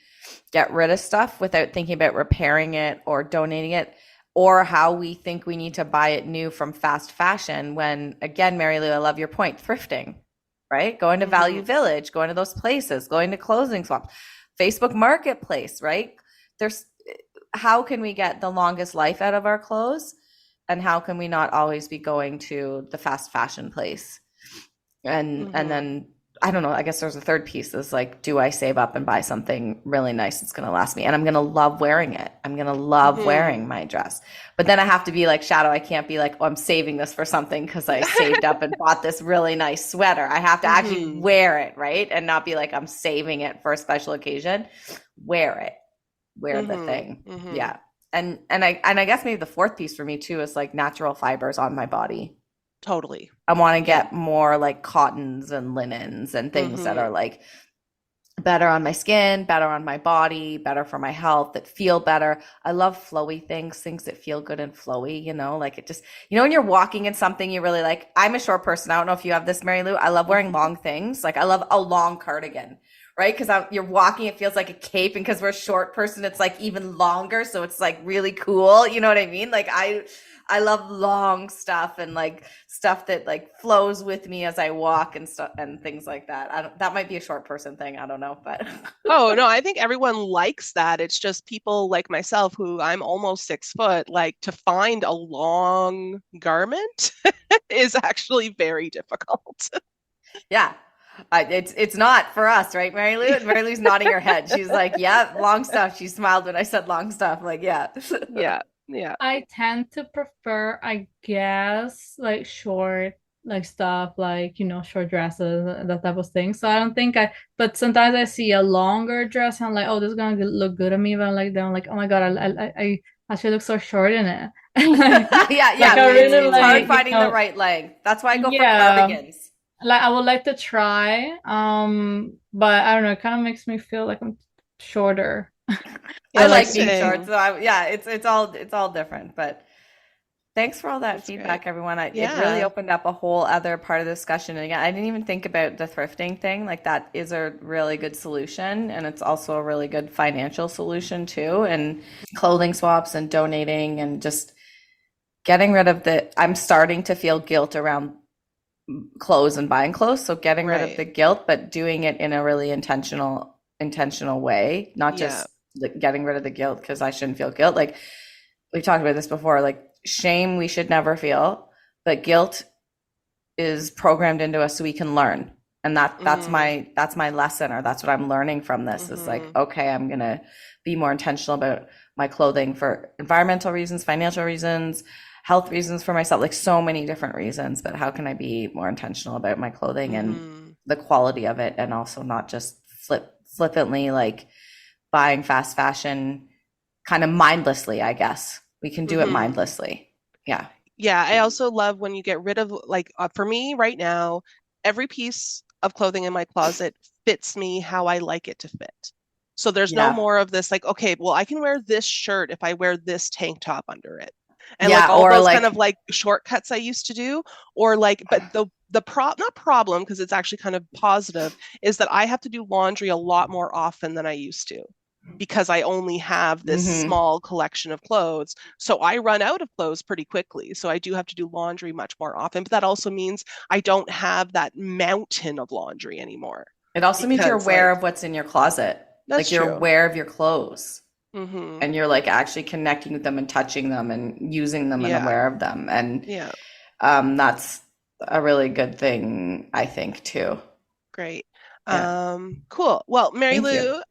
get rid of stuff without thinking about repairing it or donating it, or how we think we need to buy it new from fast fashion when, again, Marilu, I love your point, thrifting, right? Going to Value Village, going to those places, going to clothing swaps, Facebook Marketplace, right? How can we get the longest life out of our clothes? And how can we not always be going to the fast fashion place? And then I don't know, I guess there's a third piece is like, do I save up and buy something really nice that's going to last me? And I'm going to love wearing it. I'm going to love wearing my dress. But then I have to be like, Shadow, I can't be like, oh, I'm saving this for something because I saved up and bought this really nice sweater. I have to actually wear it, right? And not be like, I'm saving it for a special occasion. Wear it. Wear the thing. Yeah. And I guess maybe the fourth piece for me too is like natural fibers on my body. Totally. I want to get more like cottons and linens and things that are like better on my skin, better on my body, better for my health, that feel better. I love flowy things that feel good and flowy, like it just, when you're walking in something you really like. I'm a short person. I don't know if you have this, Marilu. I love wearing long things. Like I love a long cardigan, right? Because you're walking, it feels like a cape, and because we're a short person, it's like even longer. So it's like really cool. You know what I mean? Like I love long stuff and like stuff that like flows with me as I walk and stuff and things like that. That might be a short person thing. I don't know, but oh no, I think everyone likes that. It's just people like myself who I'm almost 6 foot, like to find a long garment is actually very difficult. Yeah. It's not for us, right, Marilu? Marilu's nodding her head. She's like, yeah, long stuff. She smiled when I said long stuff. Like, yeah. Yeah. I tend to prefer, I guess, like short like stuff, like short dresses, that type of thing. So I don't think but sometimes I see a longer dress and I'm like, oh, this is gonna look good on me, but I'm like, oh my god, I she looks so short in it. Yeah. It's hard finding the right length. That's why I go for cardigans. Like I would like to try, but I don't know. It kind of makes me feel like I'm shorter. I like being short, so it's all different. But thanks for all that feedback, everyone. It really opened up a whole other part of the discussion. And again, I didn't even think about the thrifting thing. Like that is a really good solution, and it's also a really good financial solution too. And clothing swaps and donating and just getting rid of I'm starting to feel guilt around clothes and buying clothes. So getting rid of the guilt, but doing it in a really intentional way, not just like getting rid of the guilt because I shouldn't feel guilt. Like we talked about this before, like shame we should never feel, but guilt is programmed into us so we can learn. And that's my lesson, or that's what I'm learning from this is like, okay, I'm going to be more intentional about my clothing for environmental reasons, financial reasons, health reasons for myself, like so many different reasons, but how can I be more intentional about my clothing and the quality of it, and also not just flippantly like buying fast fashion kind of mindlessly, I guess. We can do it mindlessly. Yeah. Yeah, I also love when you get rid of like for me right now, every piece of clothing in my closet fits me how I like it to fit. So there's no more of this like, okay, well, I can wear this shirt if I wear this tank top under it. And like all those kind of like shortcuts I used to do, or like, but the not problem, because it's actually kind of positive, is that I have to do laundry a lot more often than I used to, because I only have this small collection of clothes. So I run out of clothes pretty quickly. So I do have to do laundry much more often, but that also means I don't have that mountain of laundry anymore. It also means you're aware of what's in your closet. That's you're true. aware of your clothes. And you're like actually connecting with them and touching them and using them and aware of them. And that's a really good thing, I think, too. Great. Cool. Well, Marilu,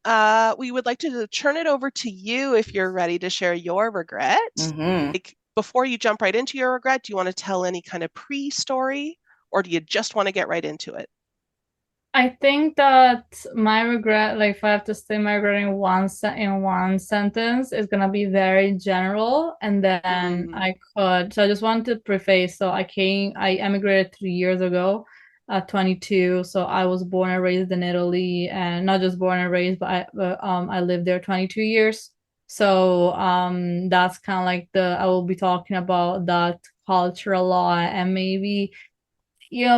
we would like to turn it over to you if you're ready to share your regret. Like, before you jump right into your regret, do you want to tell any kind of pre-story, or do you just want to get right into it? I think that my regret, like if I have to say my regret in one sentence, is gonna be very general, and then so I just want to preface. So I emigrated 3 years ago at 22. So I was born and raised in Italy, and not just born and raised, but I lived there 22 years. So that's kind of like I will be talking about that culture a lot, and maybe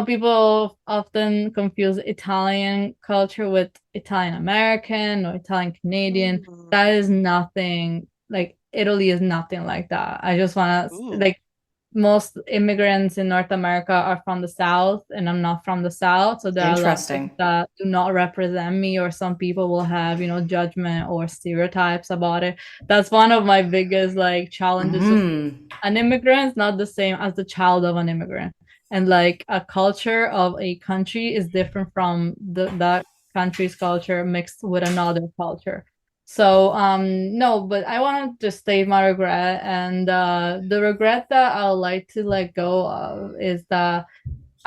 people often confuse Italian culture with Italian American or Italian Canadian. That is nothing, like Italy is nothing like that. I just want to, like, most immigrants in North America are from the South, and I'm not from the South. So there are a lot of things that do not represent me, or some people will have, judgment or stereotypes about it. That's one of my biggest, like, challenges. An immigrant is not the same as the child of an immigrant. And like a culture of a country is different from that country's culture mixed with another culture. So no, but I want to just state my regret, and the regret that I would like to let go of is that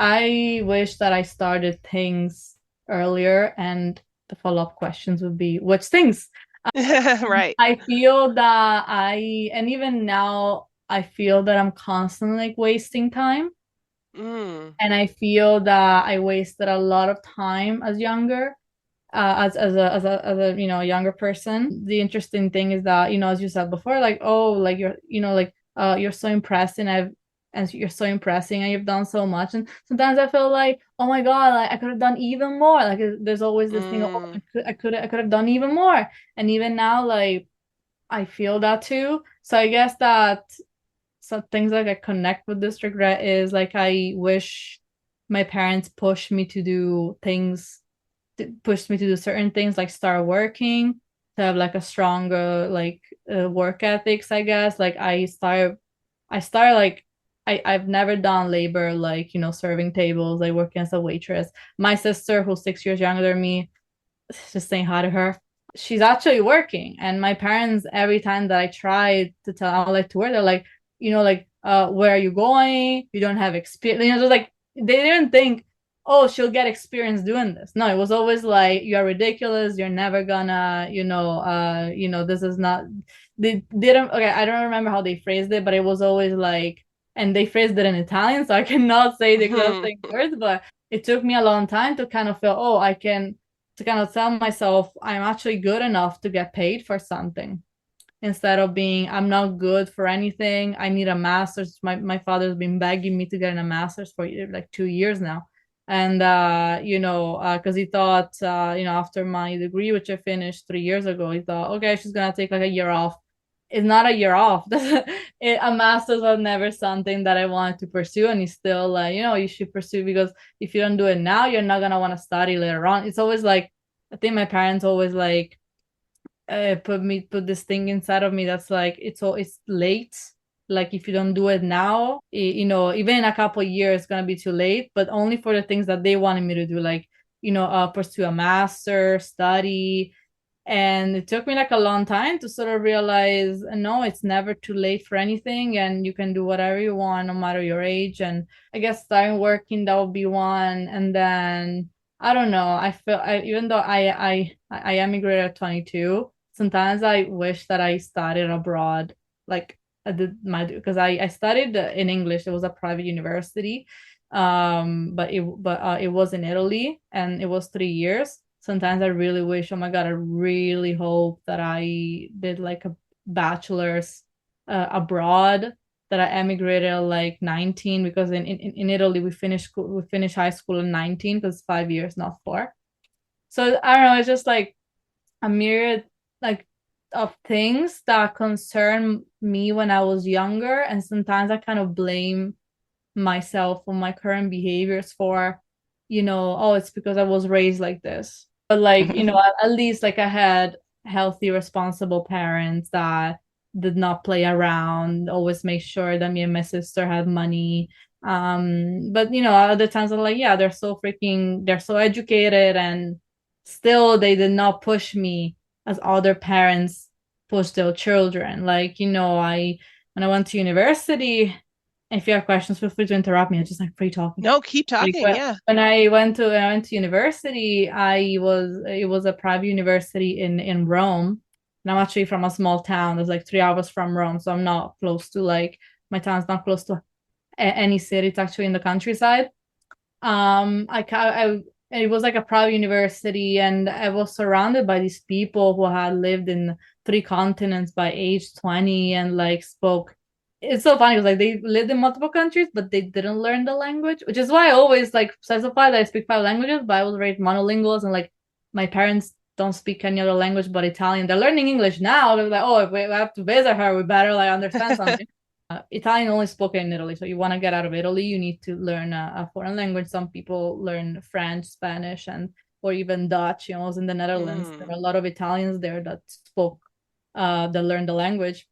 I wish that I started things earlier, and the follow-up questions would be which things. Right. I feel that and even now I feel that I'm constantly like wasting time. And I feel that I wasted a lot of time as younger, as a younger person. The interesting thing is that, as you said before, like, oh, like you're so impressed, and you're so impressing, and you've done so much. And sometimes I feel like, oh my God, like I could have done even more. Like there's always this thing, oh, I could have done even more. And even now, like I feel that too. So I guess that some things like I connect with this regret is like I wish my parents pushed me to do certain things, like start working, to have like a stronger like work ethics, I guess. Like I've never done labor, like serving tables, like working as a waitress. My sister, who's 6 years younger than me, just saying hi to her, she's actually working. And my parents, every time that I tried to tell I would like to work, they're like, where are you going? You don't have experience. Just like they didn't think, oh, she'll get experience doing this. No, it was always like, you're ridiculous. You're never gonna, this is not, they didn't, okay, I don't remember how they phrased it, but it was always like, and they phrased it in Italian, so I cannot say the exact same words, but it took me a long time to kind of feel, oh, I can, to kind of tell myself I'm actually good enough to get paid for something, instead of being, I'm not good for anything, I need a master's. My father's been begging me to get in a master's for like 2 years now. And because he thought, after my degree, which I finished 3 years ago, he thought, okay, she's gonna take like a year off. It's not a year off. A master's was never something that I wanted to pursue, and he's still like, you should pursue, because if you don't do it now, you're not gonna want to study later on. It's always like, I think my parents always like put this thing inside of me that's like, it's late. Like if you don't do it now, even in a couple of years it's gonna be too late, but only for the things that they wanted me to do, like pursue a master, study. And it took me like a long time to sort of realize, no, it's never too late for anything, and you can do whatever you want no matter your age. And I guess starting working, that would be one. And then I don't know, I feel, even though I emigrated at 22, sometimes I wish that I studied abroad. Like I did because I studied in English. It was a private university, but it was in Italy, and it was 3 years. Sometimes I really wish, oh my God, I really hope that I did like a bachelor's abroad, that I emigrated at like 19, because in Italy we finish high school at 19, because 5 years, not 4. So I don't know, it's just like a myriad like of things that concern me when I was younger, and sometimes I kind of blame myself for my current behaviors for, oh, it's because I was raised like this. But like, at least like I had healthy, responsible parents that did not play around, always make sure that me and my sister had money. But other times I'm like, yeah, they're so educated, and still they did not push me as other parents push their children. Like, when I went to university, if you have questions, feel free to interrupt me. I'm just like free talking. No, keep talking. Like, yeah. When I went to university, it was a private university in Rome. And I'm actually from a small town. It's like 3 hours from Rome. So I'm not close to my town's not close to any city. It's actually in the countryside. It was like a private university, and I was surrounded by these people who had lived in 3 continents by age 20, and like spoke. It's so funny because like they lived in multiple countries, but they didn't learn the language, which is why I always like specify that I speak 5 languages, but I was raised monolinguals, and like my parents don't speak any other language but Italian. They're learning English now. They're like, oh, if we have to visit her, we better like understand something. Italian only spoken in Italy, so you want to get out of Italy, you need to learn a foreign language. Some people learn French, Spanish, or even Dutch. I was in the Netherlands. There are a lot of Italians there that learned the language.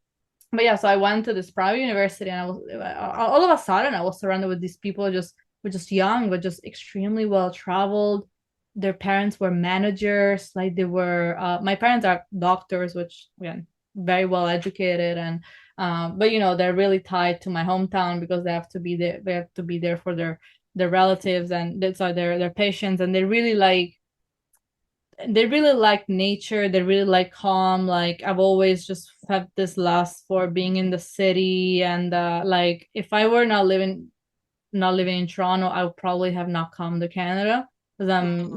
But yeah, so I went to this private university, and I was all of a sudden I was surrounded with these people who were just young, but just extremely well traveled. Their parents were managers, like they were. My parents are doctors, which again, very well educated, and but they're really tied to my hometown because they have to be there. They have to be there for their relatives, and their patients, and they really like nature. They really like calm. Like I've always just had this lust for being in the city, and like if I were not living in Toronto, I would probably have not come to Canada, because I'm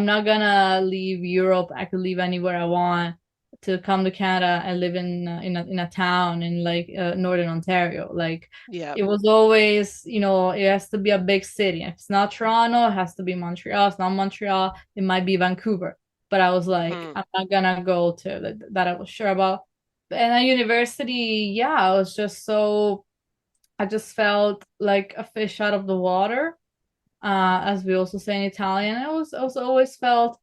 not gonna leave Europe. I could live anywhere I want to come to Canada and live in a town in like Northern Ontario. Like it was always, it has to be a big city. If it's not Toronto, it has to be Montreal. If it's not Montreal, it might be Vancouver. But I was like, I'm not gonna go to that. I was sure about. And at university, I was just I just felt like a fish out of the water, as we also say in Italian. I also always felt,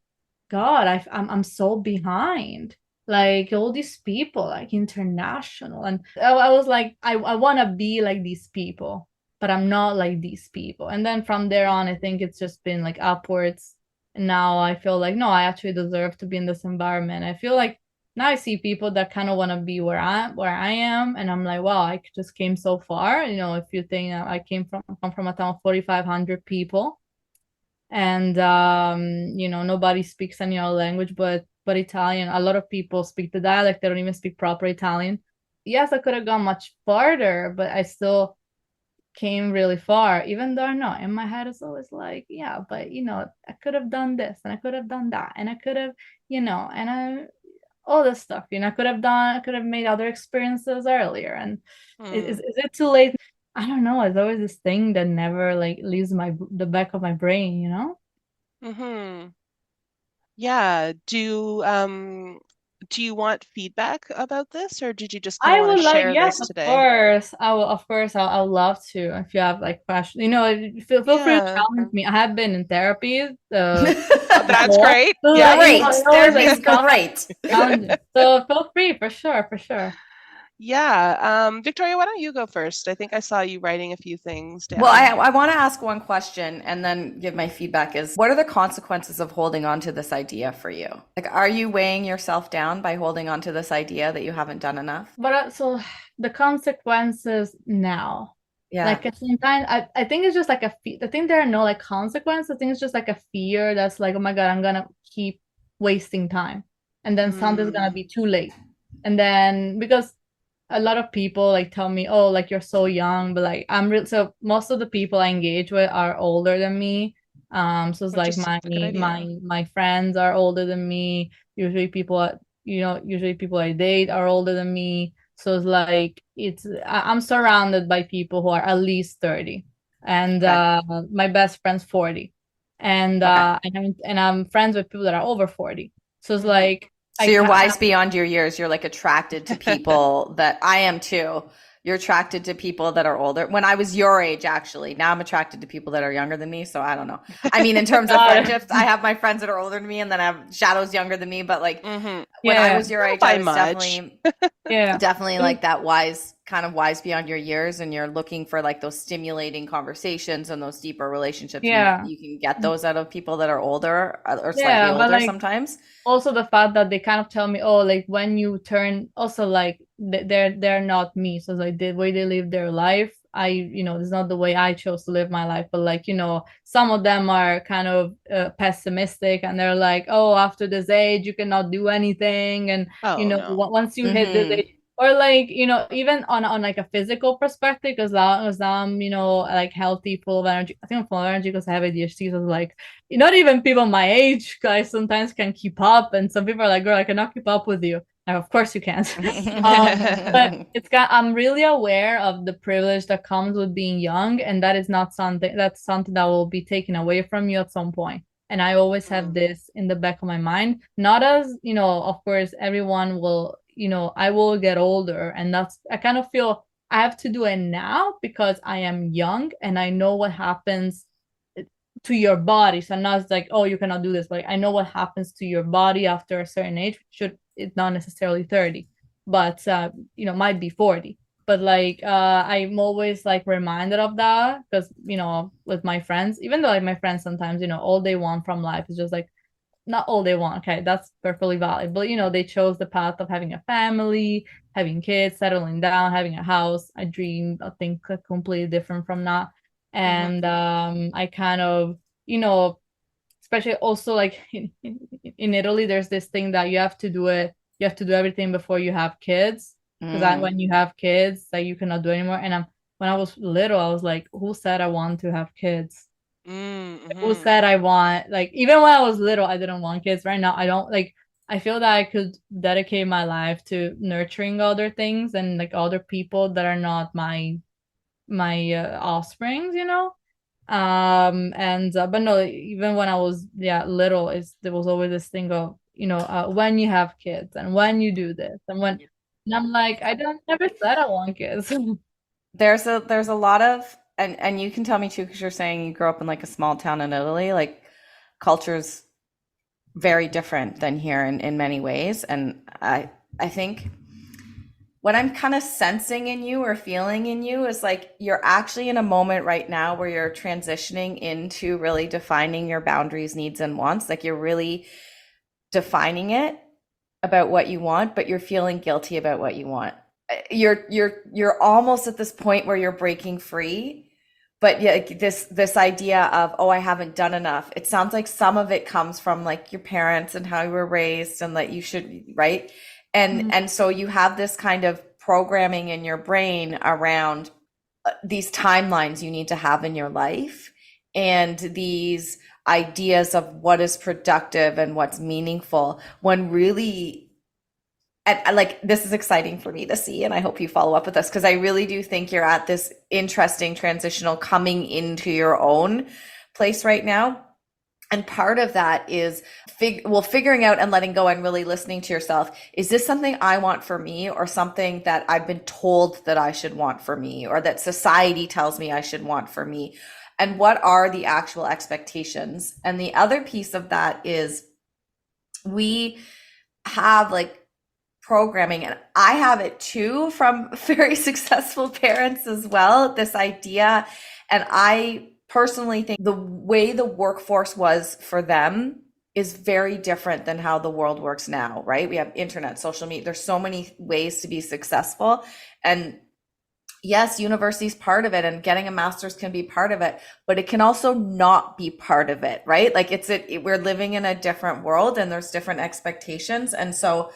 God, I'm so behind. Like all these people, like international, and I was like, I want to be like these people, but I'm not like these people. And then from there on, I think it's just been like upwards. And now I feel like, no, I actually deserve to be in this environment. I feel like now I see people that kind of want to be where I am, and I'm like, wow, I just came so far. If you think I come from a town of 4,500 people, and nobody speaks any other language but but Italian, a lot of people speak the dialect. They don't even speak proper Italian. Yes, I could have gone much farther, but I still came really far, even though I know in my head it's always like, yeah, but I could have done this and I could have done that and I could have, and I all this stuff, I could have made other experiences earlier. And is it too late? I don't know. It's always this thing that never like leaves the back of my brain, Yeah. Do you want feedback about this, or did you just kind of want to share yes, this today? Of course. I'll love to. If you have like questions, feel free to challenge me. I have been in therapy. That's great. Yeah, great. Therapy's great. So feel free, for sure. Yeah. Victoria, why don't you go first? I think I saw you writing a few things down. Well, I want to ask one question and then give my feedback is, what are the consequences of holding on to this idea for you? Like, are you weighing yourself down by holding on to this idea that you haven't done enough? But so the consequences now. Yeah. Like sometimes I think it's just like I think there are no like consequences. I think it's just like a fear that's like, oh my God, I'm gonna keep wasting time. And then something's gonna be too late. And then because a lot of people like tell me, oh, like you're so young, but like so most of the people I engage with are older than me. So it's like my friends are older than me. Usually people I date are older than me. So it's like I'm surrounded by people who are at least 30, and my best friend's 40, and I'm friends with people that are over 40. So it's like. So you're wise beyond your years. You're like attracted to people that I am too. You're attracted to people that are older. When I was your age, actually, now I'm attracted to people that are younger than me. So I don't know. I mean, in terms of friendships, I have my friends that are older than me, and then I have shadows younger than me. But like when I was your age, I was definitely like that wise beyond your years, and you're looking for like those stimulating conversations and those deeper relationships. Yeah, you can get those out of people that are older or slightly older like, sometimes. Also, the fact that they kind of tell me, oh, like when you turn, also like they're not me. So like the way they live their life, it's not the way I chose to live my life. But like some of them are kind of pessimistic, and they're like, oh, after this age, you cannot do anything, and once you hit this age. Or like, even on like a physical perspective, because I'm, like healthy, full of energy. I think I'm full of energy because I have ADHD. So like, not even people my age, guys, sometimes can keep up. And some people are like, girl, I cannot keep up with you. And of course you can't. But I'm really aware of the privilege that comes with being young. And that's something that will be taken away from you at some point. And I always have this in the back of my mind, not as, of course, everyone will, I will get older, and I kind of feel I have to do it now because I am young and I know what happens to your body. So not like, oh, you cannot do this, but I know what happens to your body after a certain age. It's not necessarily 30, but might be 40. But like I'm always like reminded of that because with my friends, even though like my friends sometimes all they want from life is just like, not all they want, okay, that's perfectly valid, but they chose the path of having a family, having kids, settling down, having a house. I think completely different from that. And I kind of especially also like in Italy, there's this thing that you have to do everything before you have kids, because when you have kids, like you cannot do anymore. And when I was little, I was like, who said I want to have kids? Who said I want, like, even when I was little, I didn't want kids. Right now, I don't, like, I feel that I could dedicate my life to nurturing other things and like other people that are not my offsprings, but no, even when I was little, there was always this thing of when you have kids and when you do this and I'm like, I never said I want kids. There's a lot of, and you can tell me too, because you're saying you grew up in like a small town in Italy, like culture's very different than here in many ways. And I think what I'm kind of sensing in you or feeling in you is like you're actually in a moment right now where you're transitioning into really defining your boundaries, needs, and wants. Like you're really defining it about what you want, but you're feeling guilty about what you want. You're almost at this point where you're breaking free, but yeah, like this idea of, oh, I haven't done enough. It sounds like some of it comes from like your parents and how you were raised and that you should, right? And so you have this kind of programming in your brain around these timelines you need to have in your life and these ideas of what is productive and what's meaningful, when really, and like, this is exciting for me to see, and I hope you follow up with us, because I really do think you're at this interesting transitional coming into your own place right now. And part of that is figuring out and letting go and really listening to yourself. Is this something I want for me, or something that I've been told that I should want for me, or that society tells me I should want for me? And what are the actual expectations? And the other piece of that is we have like programming, and I have it too from very successful parents as well, this idea. And I personally think the way the workforce was for them is very different than how the world works now, right? We have internet, social media, there's so many ways to be successful. And yes, university is part of it, and getting a master's can be part of it, but it can also not be part of it, right? Like we're living in a different world, and there's different expectations. And so,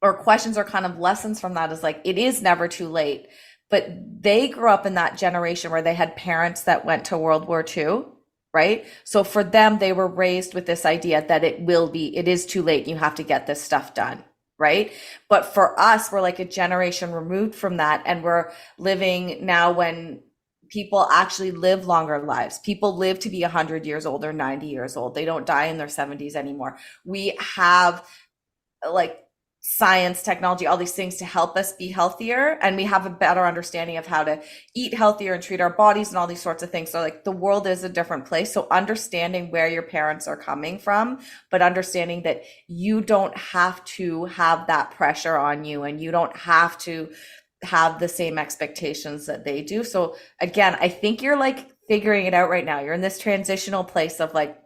or questions or kind of lessons from that is like, it is never too late. But they grew up in that generation where they had parents that went to World War II, right? So for them, they were raised with this idea that it is too late. You have to get this stuff done, right? But for us, we're like a generation removed from that. And we're living now when people actually live longer lives. People live to be 100 years old or 90 years old. They don't die in their 70s anymore. We have like science, technology, all these things to help us be healthier, and we have a better understanding of how to eat healthier and treat our bodies and all these sorts of things. So like the world is a different place. So understanding where your parents are coming from, but understanding that you don't have to have that pressure on you, and you don't have to have the same expectations that they do. So again, I think you're like figuring it out right now. You're in this transitional place of like,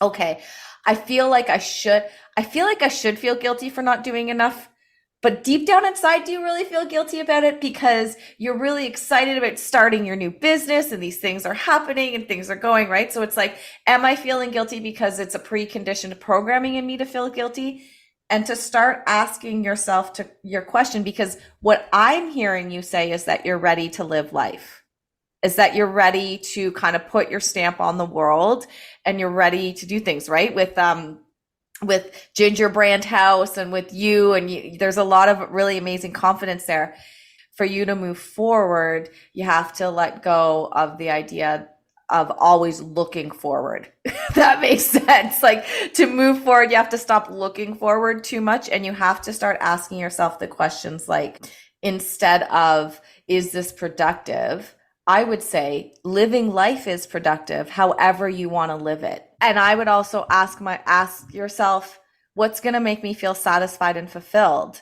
okay, I feel like I should feel guilty for not doing enough. But deep down inside, do you really feel guilty about it? Because you're really excited about starting your new business, and these things are happening and things are going right. So it's like, am I feeling guilty because it's a preconditioned programming in me to feel guilty? And to start asking yourself to your question, because what I'm hearing you say is that you're ready to live life. Is that you're ready to kind of put your stamp on the world, and you're ready to do things, right? With Ginger Brand House and with you, and there's a lot of really amazing confidence there. For you to move forward, you have to let go of the idea of always looking forward. That makes sense. Like, to move forward, you have to stop looking forward too much, and you have to start asking yourself the questions like, instead of, is this productive? I would say living life is productive, however you want to live it. And I would also ask yourself, what's going to make me feel satisfied and fulfilled?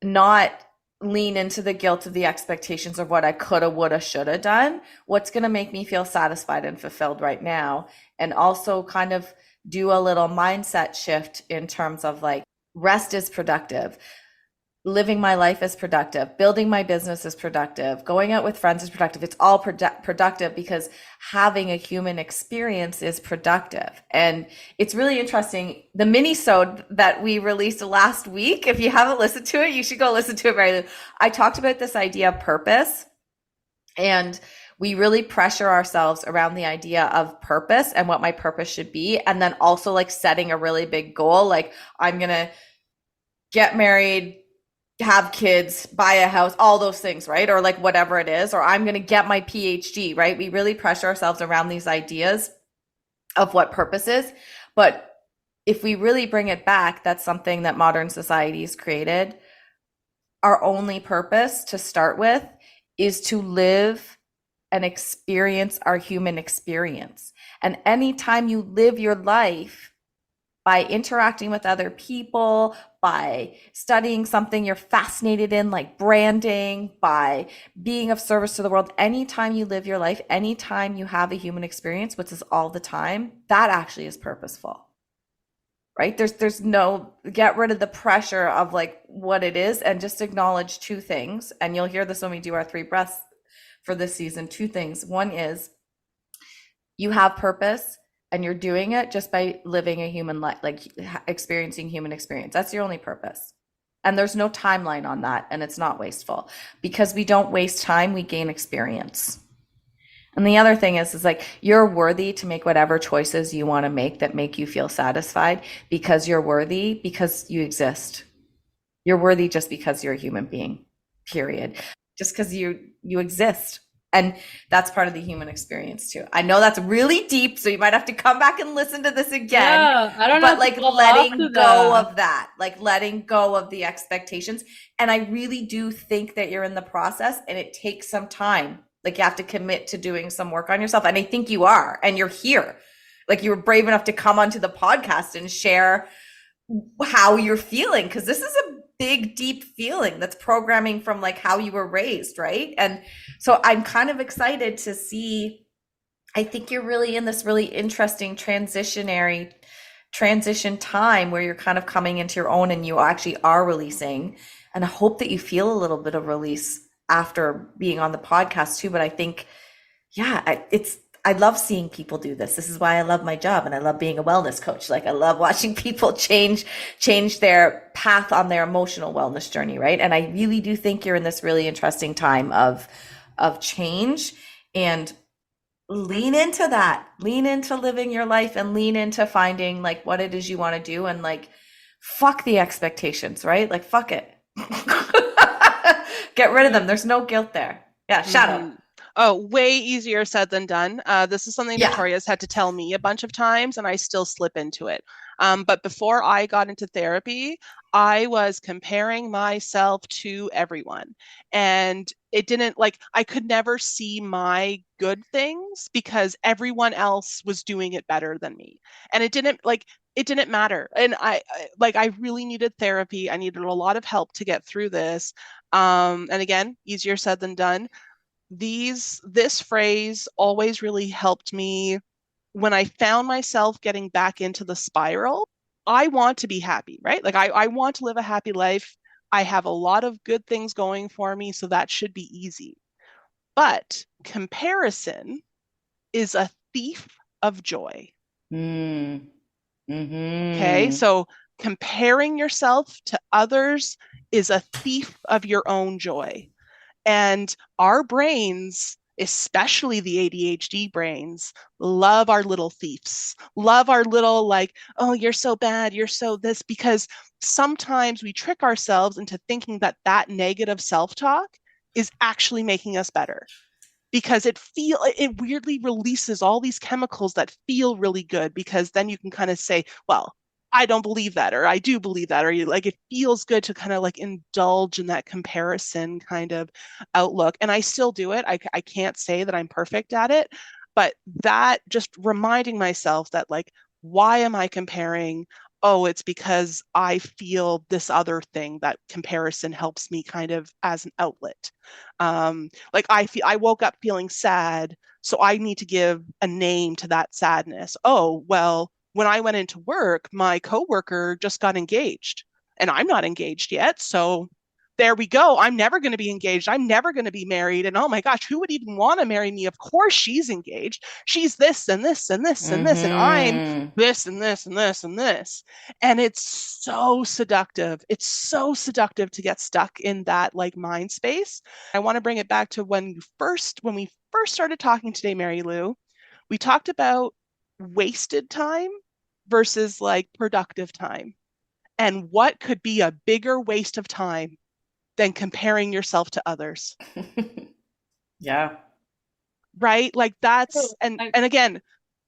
Not lean into the guilt of the expectations of what I coulda, woulda, shoulda done. What's going to make me feel satisfied and fulfilled right now? And also kind of do a little mindset shift in terms of like, rest is productive. Living my life is productive. Building my business is productive. Going out with friends is productive. It's all productive because having a human experience is productive. And it's really interesting. The mini-sode that we released last week, if you haven't listened to it, you should go listen to it, Marilu. I talked about this idea of purpose, and we really pressure ourselves around the idea of purpose and what my purpose should be. And then also like setting a really big goal. Like, I'm going to get married, have kids, buy a house, all those things, right? Or like whatever it is, or I'm going to get my PhD, right? We really pressure ourselves around these ideas of what purpose is. But if we really bring it back, that's something that modern society's created. Our only purpose to start with is to live and experience our human experience. And anytime you live your life by interacting with other people, by studying something you're fascinated in, like branding, by being of service to the world, anytime you live your life, anytime you have a human experience, which is all the time, that actually is purposeful, right? There's no, get rid of the pressure of like what it is, and just acknowledge two things. And you'll hear this when we do our 3 breaths for this season. 2 things. One is You have purpose and you're doing it just by living a human life, like experiencing human experience. That's your only purpose. And there's no timeline on that, and it's not wasteful. Because we don't waste time, we gain experience. And the other thing is like you're worthy to make whatever choices you want to make that make you feel satisfied, because you're worthy, because you exist. You're worthy just because you're a human being, period. Just because you exist. And that's part of the human experience too. I know that's really deep, so you might have to come back and listen to this again. Yeah, I don't know. But like letting go of that, like letting go of the expectations. And I really do think that you're in the process, and it takes some time. Like you have to commit to doing some work on yourself. And I think you are, and you're here. Like you were brave enough to come onto the podcast and share how you're feeling, because this is a big, deep feeling that's programming from like how you were raised, right? And so I'm kind of excited to see, I think you're really in this really interesting transition time where you're kind of coming into your own and you actually are releasing. And I hope that you feel a little bit of release after being on the podcast too. But I think, yeah, I love seeing people do this. This is why I love my job, and I love being a wellness coach. Like I love watching people change their path on their emotional wellness journey, right? And I really do think you're in this really interesting time of change, and lean into that. Lean into living your life, and lean into finding like what it is you want to do, and like fuck the expectations, right? Like fuck it. Get rid of them. There's no guilt there. Yeah, shadow. Oh, way easier said than done. This is something Victoria's had to tell me a bunch of times, and I still slip into it. But before I got into therapy, I was comparing myself to everyone. And it didn't, like, I could never see my good things because everyone else was doing it better than me. And it didn't matter. And I really needed therapy. I needed a lot of help to get through this. And again, easier said than done. This phrase always really helped me when I found myself getting back into the spiral. I want to be happy, right? Like I want to live a happy life. I have a lot of good things going for me, so that should be easy. But comparison is a thief of joy. Mm. Mm-hmm. Okay, so comparing yourself to others is a thief of your own joy. And our brains, especially the ADHD brains, love our little thieves, love our little like, oh, you're so bad, you're so this, because sometimes we trick ourselves into thinking that negative self-talk is actually making us better, because it weirdly releases all these chemicals that feel really good, because then you can kind of say, well, I don't believe that, or I do believe that, or it feels good to kind of like indulge in that comparison kind of outlook. And I still do it. I can't say that I'm perfect at it, but that just reminding myself that like, why am I comparing? Oh, it's because I feel this other thing. That comparison helps me kind of as an outlet. Like I woke up feeling sad, so I need to give a name to that sadness. Oh, well, when I went into work, my coworker just got engaged, and I'm not engaged yet. So there we go. I'm never going to be engaged. I'm never going to be married. And oh my gosh, who would even want to marry me? Of course she's engaged. She's this and this and this and this, and I'm this and this and this and this. And it's so seductive. It's so seductive to get stuck in that like mind space. I want to bring it back to when we first started talking today, Marilu. We talked about wasted time versus like productive time, and what could be a bigger waste of time than comparing yourself to others. Yeah, right, like that's and again,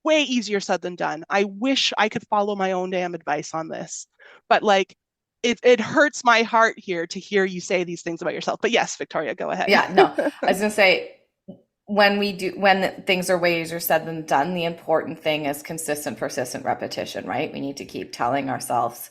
way easier said than done. I wish I could follow my own damn advice on this, but like it hurts my heart here to hear you say these things about yourself. But yes, Victoria, go ahead. Yeah, no, I was gonna say, when things are way easier said than done, the important thing is consistent, persistent repetition, right? We need to keep telling ourselves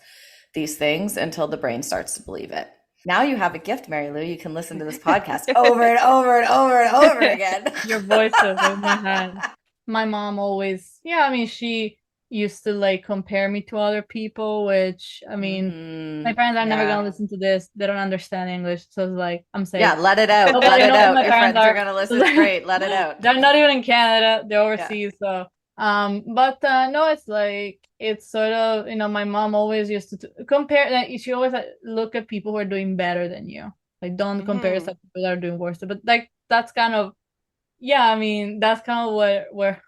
these things until the brain starts to believe it. Now you have a gift, Marilu. You can listen to this podcast over and over and over and over again. Your voice is in my head. My mom always, she used to like compare me to other people, which I mean, my parents are never gonna listen to this. They don't understand English, so it's like I'm saying, yeah, let it out. nobody Let it knows out. my Your parents friends are gonna listen. Great, let it out. They're not even in Canada, they're overseas. So but no, it's like it's sort of, you know, my mom always used to compare, like she always look at people who are doing better than you. Like don't compare yourself to people that are doing worse. But like that's kind of, yeah, I mean, that's kind of where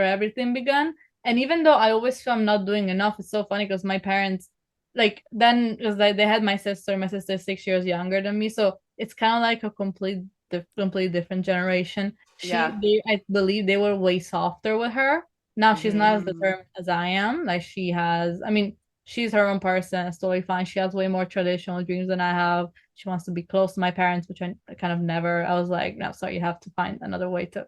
everything began. And even though I always feel I'm not doing enough, it's so funny because my parents, like then, because like they had my sister. My sister is 6 years younger than me, so it's kind of like a completely different generation. I believe they were way softer with her. Now she's not as determined as I am. Like she has, I mean, she's her own person. It's totally fine. She has way more traditional dreams than I have. She wants to be close to my parents, which I kind of never. I was like, no, sorry, you have to find another way to.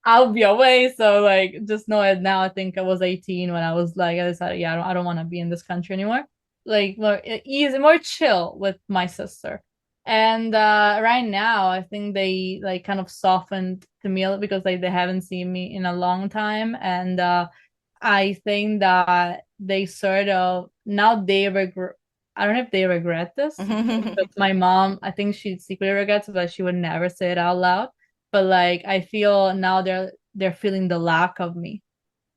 I'll be away. So like, just know it now. I think I was 18 when I was like, I decided, yeah, I don't want to be in this country anymore. Like more easy, more chill with my sister. And right now, I think they like kind of softened to me because like they haven't seen me in a long time, and I think that they sort of now they regret. I don't know if they regret this, but my mom, I think she secretly regrets it, but she would never say it out loud. But like I feel now they're feeling the lack of me.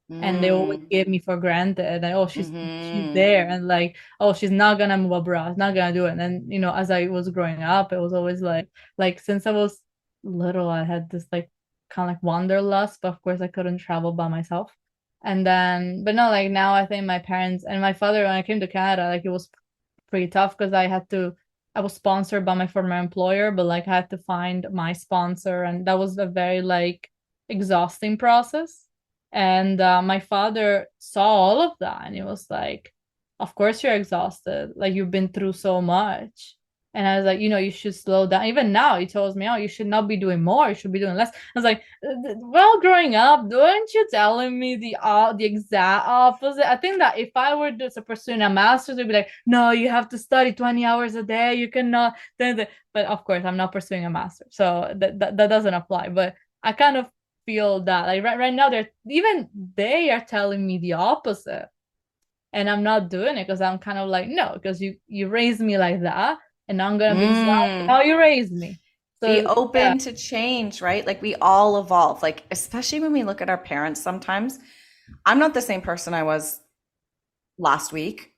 And they always gave me for granted, and oh, she's there, and like, oh, she's not gonna move abroad, not gonna do it. And then, you know, as I was growing up, it was always like since I was little, I had this like kind of like wanderlust, but of course I couldn't travel by myself. And then, but no, like now I think my parents and my father, when I came to Canada, like it was pretty tough because I was sponsored by my former employer, but like I had to find my sponsor, and that was a very like exhausting process. And my father saw all of that, and he was like, of course you're exhausted, like you've been through so much. And I was like, you know, you should slow down. Even now he tells me, oh, you should not be doing more, you should be doing less. I was like, well, growing up, weren't you telling me the exact opposite? I think that if I were just pursuing a master's, they'd be like, no, you have to study 20 hours a day, you cannot. But of course I'm not pursuing a master, so that doesn't apply. But I kind of feel that like right now they are telling me the opposite, and I'm not doing it because I'm kind of like, no, because you raised me like that, and I'm gonna be exactly how you raised me. So be open to change, right? Like we all evolve, like especially when we look at our parents. Sometimes I'm not the same person I was last week,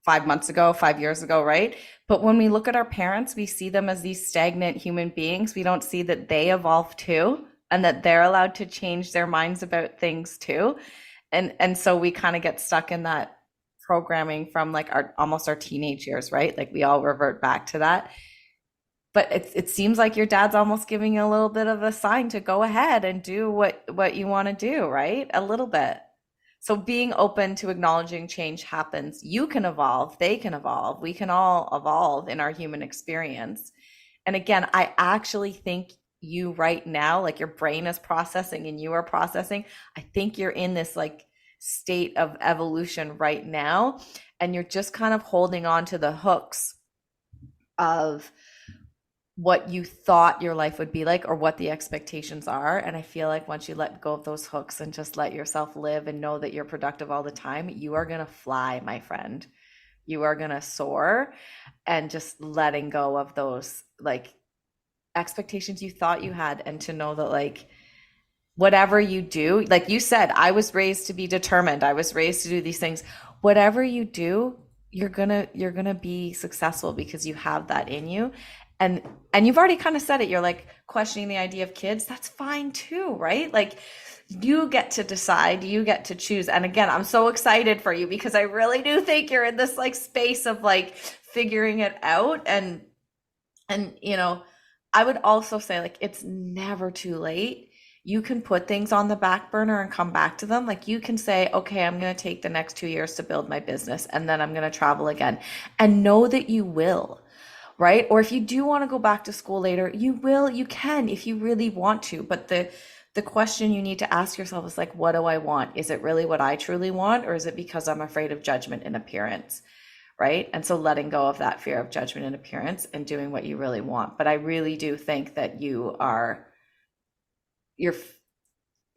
5 months ago, 5 years ago, right? But when we look at our parents, we see them as these stagnant human beings. We don't see that they evolve too, and that they're allowed to change their minds about things too. And so we kind of get stuck in that programming from like almost our teenage years, right? Like we all revert back to that. But it seems like your dad's almost giving you a little bit of a sign to go ahead and do what you want to do, right? A little bit. So being open to acknowledging change happens. You can evolve, they can evolve, we can all evolve in our human experience. And again, I actually think you right now, like your brain is processing and you are processing. I think you're in this like state of evolution right now, and you're just kind of holding on to the hooks of what you thought your life would be like or what the expectations are. And I feel like once you let go of those hooks and just let yourself live and know that you're productive all the time, you are going to fly, my friend. You are going to soar. And just letting go of those like expectations you thought you had, and to know that like whatever you do, like you said, I was raised to be determined, I was raised to do these things. Whatever you do, you're gonna be successful because you have that in you. And you've already kind of said it, you're like questioning the idea of kids. That's fine too, right? Like you get to decide, you get to choose. And again, I'm so excited for you because I really do think you're in this like space of like figuring it out. And you know, I would also say like it's never too late. You can put things on the back burner and come back to them. Like you can say, okay, I'm going to take the next 2 years to build my business, and then I'm going to travel again, and know that you will, right? Or if you do want to go back to school later, you can, if you really want to. But the question you need to ask yourself is like, what do I want? Is it really what I truly want? Or is it because I'm afraid of judgment and appearance? Right? And so letting go of that fear of judgment and appearance and doing what you really want. But I really do think that you're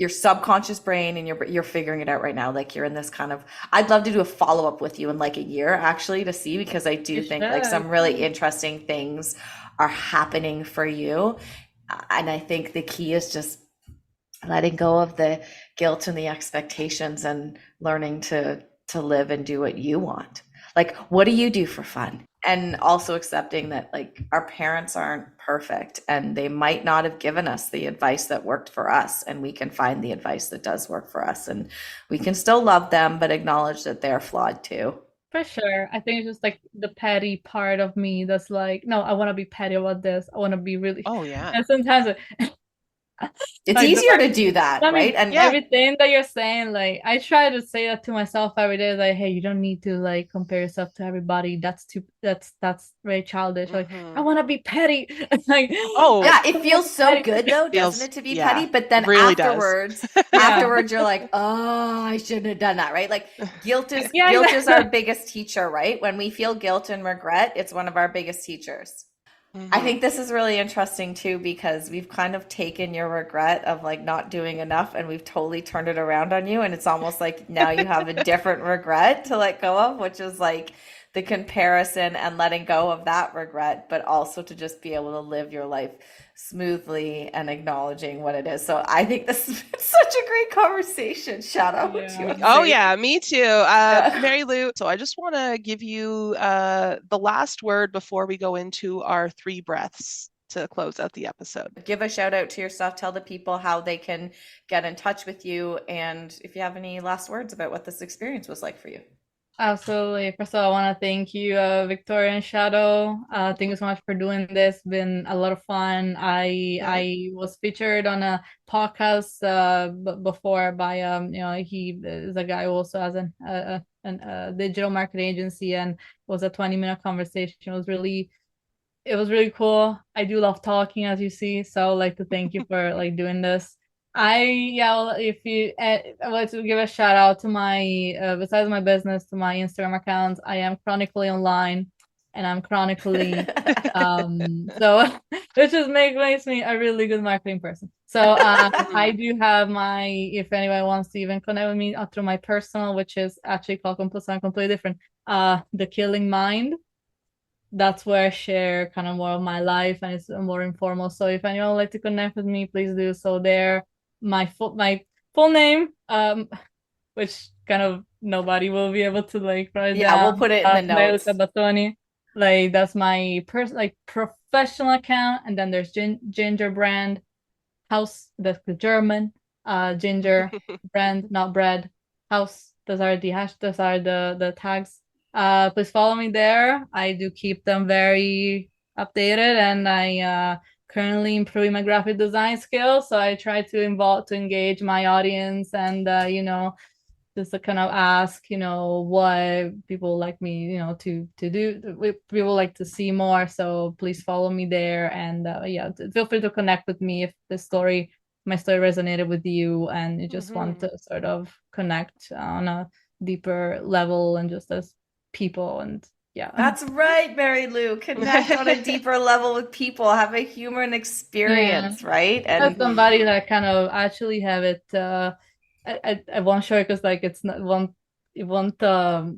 your subconscious brain, and you're figuring it out right now. Like you're in this kind of, I'd love to do a follow-up with you in like a year actually to see, because I do think like some really interesting things are happening for you. And I think the key is just letting go of the guilt and the expectations and learning to live and do what you want. Like, what do you do for fun? And also accepting that like our parents aren't perfect and they might not have given us the advice that worked for us, and we can find the advice that does work for us, and we can still love them but acknowledge that they're flawed too. For sure. I think it's just like the petty part of me that's like, no, I want to be petty about this. I want to be really. Oh yeah. And sometimes it's like easier to do that, right? And everything that you're saying, like I try to say that to myself every day, like, hey, you don't need to like compare yourself to everybody. That's very childish. Like I want to be petty. Like it feels so good though, doesn't it, to be petty? But then really afterwards you're like, oh, I shouldn't have done that, right? Like guilt is our biggest teacher, right? When we feel guilt and regret, it's one of our biggest teachers. I think this is really interesting too, because we've kind of taken your regret of like not doing enough and we've totally turned it around on you. And it's almost like now you have a different regret to let go of, which is like the comparison and letting go of that regret, but also to just be able to live your life smoothly and acknowledging what it is. So I think this is such a great conversation. Shout out to you. Oh yeah, me too. Marilu, so I just want to give you the last word before we go into our 3 breaths to close out the episode. Give a shout out to yourself. Tell the people how they can get in touch with you, and if you have any last words about what this experience was like for you. Absolutely. First of all, I want to thank you, Victoria and Shadow. Thank you so much for doing this. It's been a lot of fun. I was featured on a podcast before by he is a guy who also has a digital marketing agency, and it was a 20-minute conversation. It was really cool. I do love talking, as you see. So I'd like to thank you for like doing this. I want to give a shout out to my besides my business, to my Instagram accounts. I am chronically online, and I'm chronically so which just makes me a really good marketing person. So I do have my, if anyone wants to even connect with me through my personal, which is actually called completely different, The Killing Mind. That's where I share kind of more of my life, and it's more informal. So if anyone would like to connect with me, please do so there. My full name, which kind of nobody will be able to like write down. We'll put it in the notes. Marilù Ciabattoni. Like that's my professional account, and then there's Ginger Brand House. That's the German Ginger Brand, not bread house. Those are the tags. Please follow me there. I do keep them very updated, and I currently improving my graphic design skills. So I try to engage my audience, and just to kind of ask, what people like me, to do. People like to see more. So please follow me there, and feel free to connect with me if my story resonated with you, and you just want to sort of connect on a deeper level and just as people. And that's right, Marilu. Connect on a deeper level with people, have a human experience, right? And as somebody that kind of actually have it, I won't show it because like it won't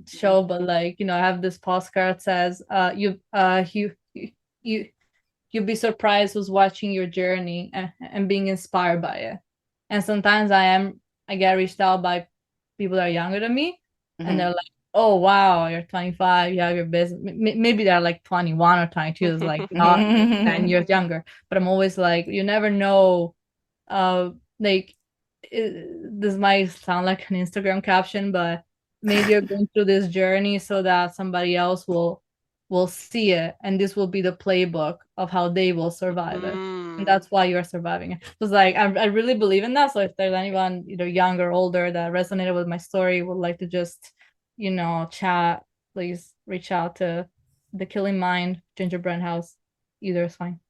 show, but like I have this postcard that says you'd be surprised who's watching your journey and being inspired by it. And sometimes I get reached out by people that are younger than me, and they're like, oh wow, you're 25, you have your business. Maybe they're like 21 or 22, it's like not 10 years younger. But I'm always like, you never know. This might sound like an Instagram caption, but maybe you're going through this journey so that somebody else will see it, and this will be the playbook of how they will survive it, and that's why you're surviving it. So it's like I really believe in that. So if there's anyone either young or older that resonated with my story, would like to just chat, please reach out to The Killing Mind, Ginger Brand House. Either is fine.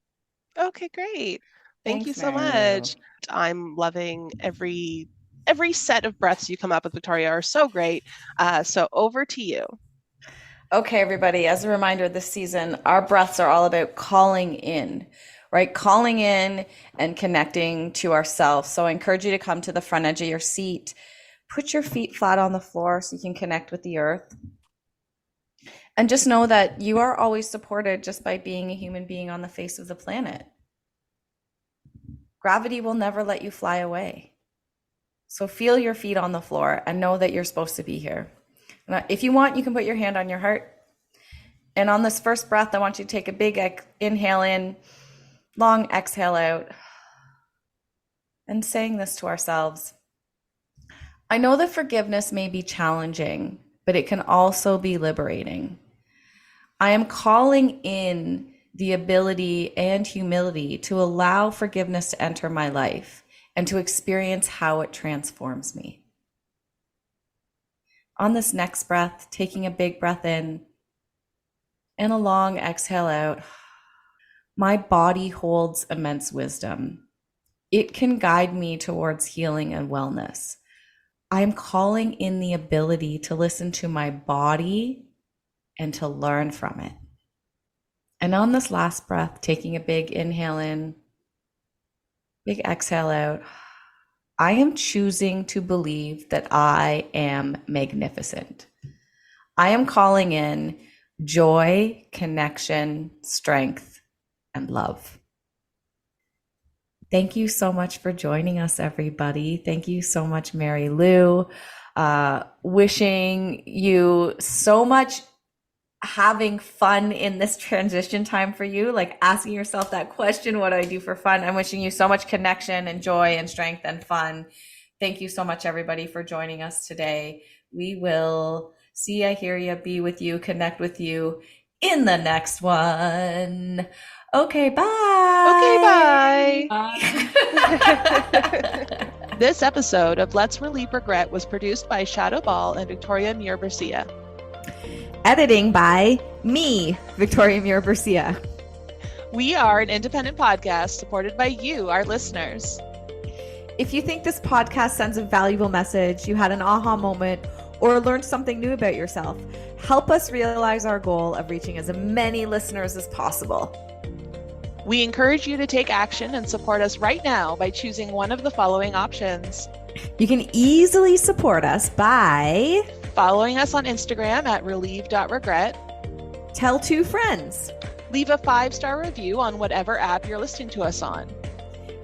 Okay, great. Thank you so much. I'm loving every set of breaths you come up with, Victoria, are so great. So over to you. Okay, everybody, as a reminder, this season, our breaths are all about calling in. right? Calling in and connecting to ourselves. So I encourage you to come to the front edge of your seat. Put your feet flat on the floor so you can connect with the earth. And just know that you are always supported just by being a human being on the face of the planet. Gravity will never let you fly away. So feel your feet on the floor and know that you're supposed to be here. Now, if you want, you can put your hand on your heart. And on this first breath, I want you to take a big inhale in, long exhale out, and saying this to ourselves. I know that forgiveness may be challenging, but it can also be liberating. I am calling in the ability and humility to allow forgiveness to enter my life and to experience how it transforms me. On this next breath, taking a big breath in and a long exhale out, my body holds immense wisdom. It can guide me towards healing and wellness. I am calling in the ability to listen to my body and to learn from it. And on this last breath, taking a big inhale in, big exhale out, I am choosing to believe that I am magnificent. I am calling in joy, connection, strength, and love. Thank you so much for joining us, everybody. Thank you so much, Marilu. Wishing you so much having fun in this transition time for you, like asking yourself that question, what do I do for fun? I'm wishing you so much connection and joy and strength and fun. Thank you so much, everybody, for joining us today. We will see, I hear you, be with you, connect with you in the next one. Okay, bye. Okay, bye. This episode of Let's Relieve Regret was produced by Shadow Ball and Victoria Muir-Bercia. Editing by me, Victoria Muir-Bercia. We are an independent podcast supported by you, our listeners. If you think this podcast sends a valuable message, you had an aha moment, or learned something new about yourself, help us realize our goal of reaching as many listeners as possible. We encourage you to take action and support us right now by choosing one of the following options. You can easily support us by following us on Instagram at relieve.regret. Tell 2 friends. Leave a 5-star review on whatever app you're listening to us on.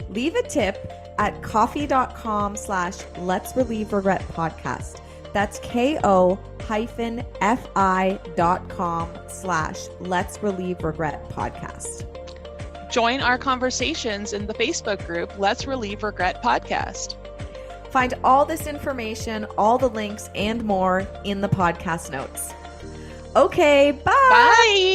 Leave a tip at coffee.com/Let's Relieve Regret podcast. That's ko-fi.com/Let's Relieve Regret podcast. Join our conversations in the Facebook group, Let's Relieve Regret Podcast. Find all this information, all the links, and more in the podcast notes. Okay, bye. Bye.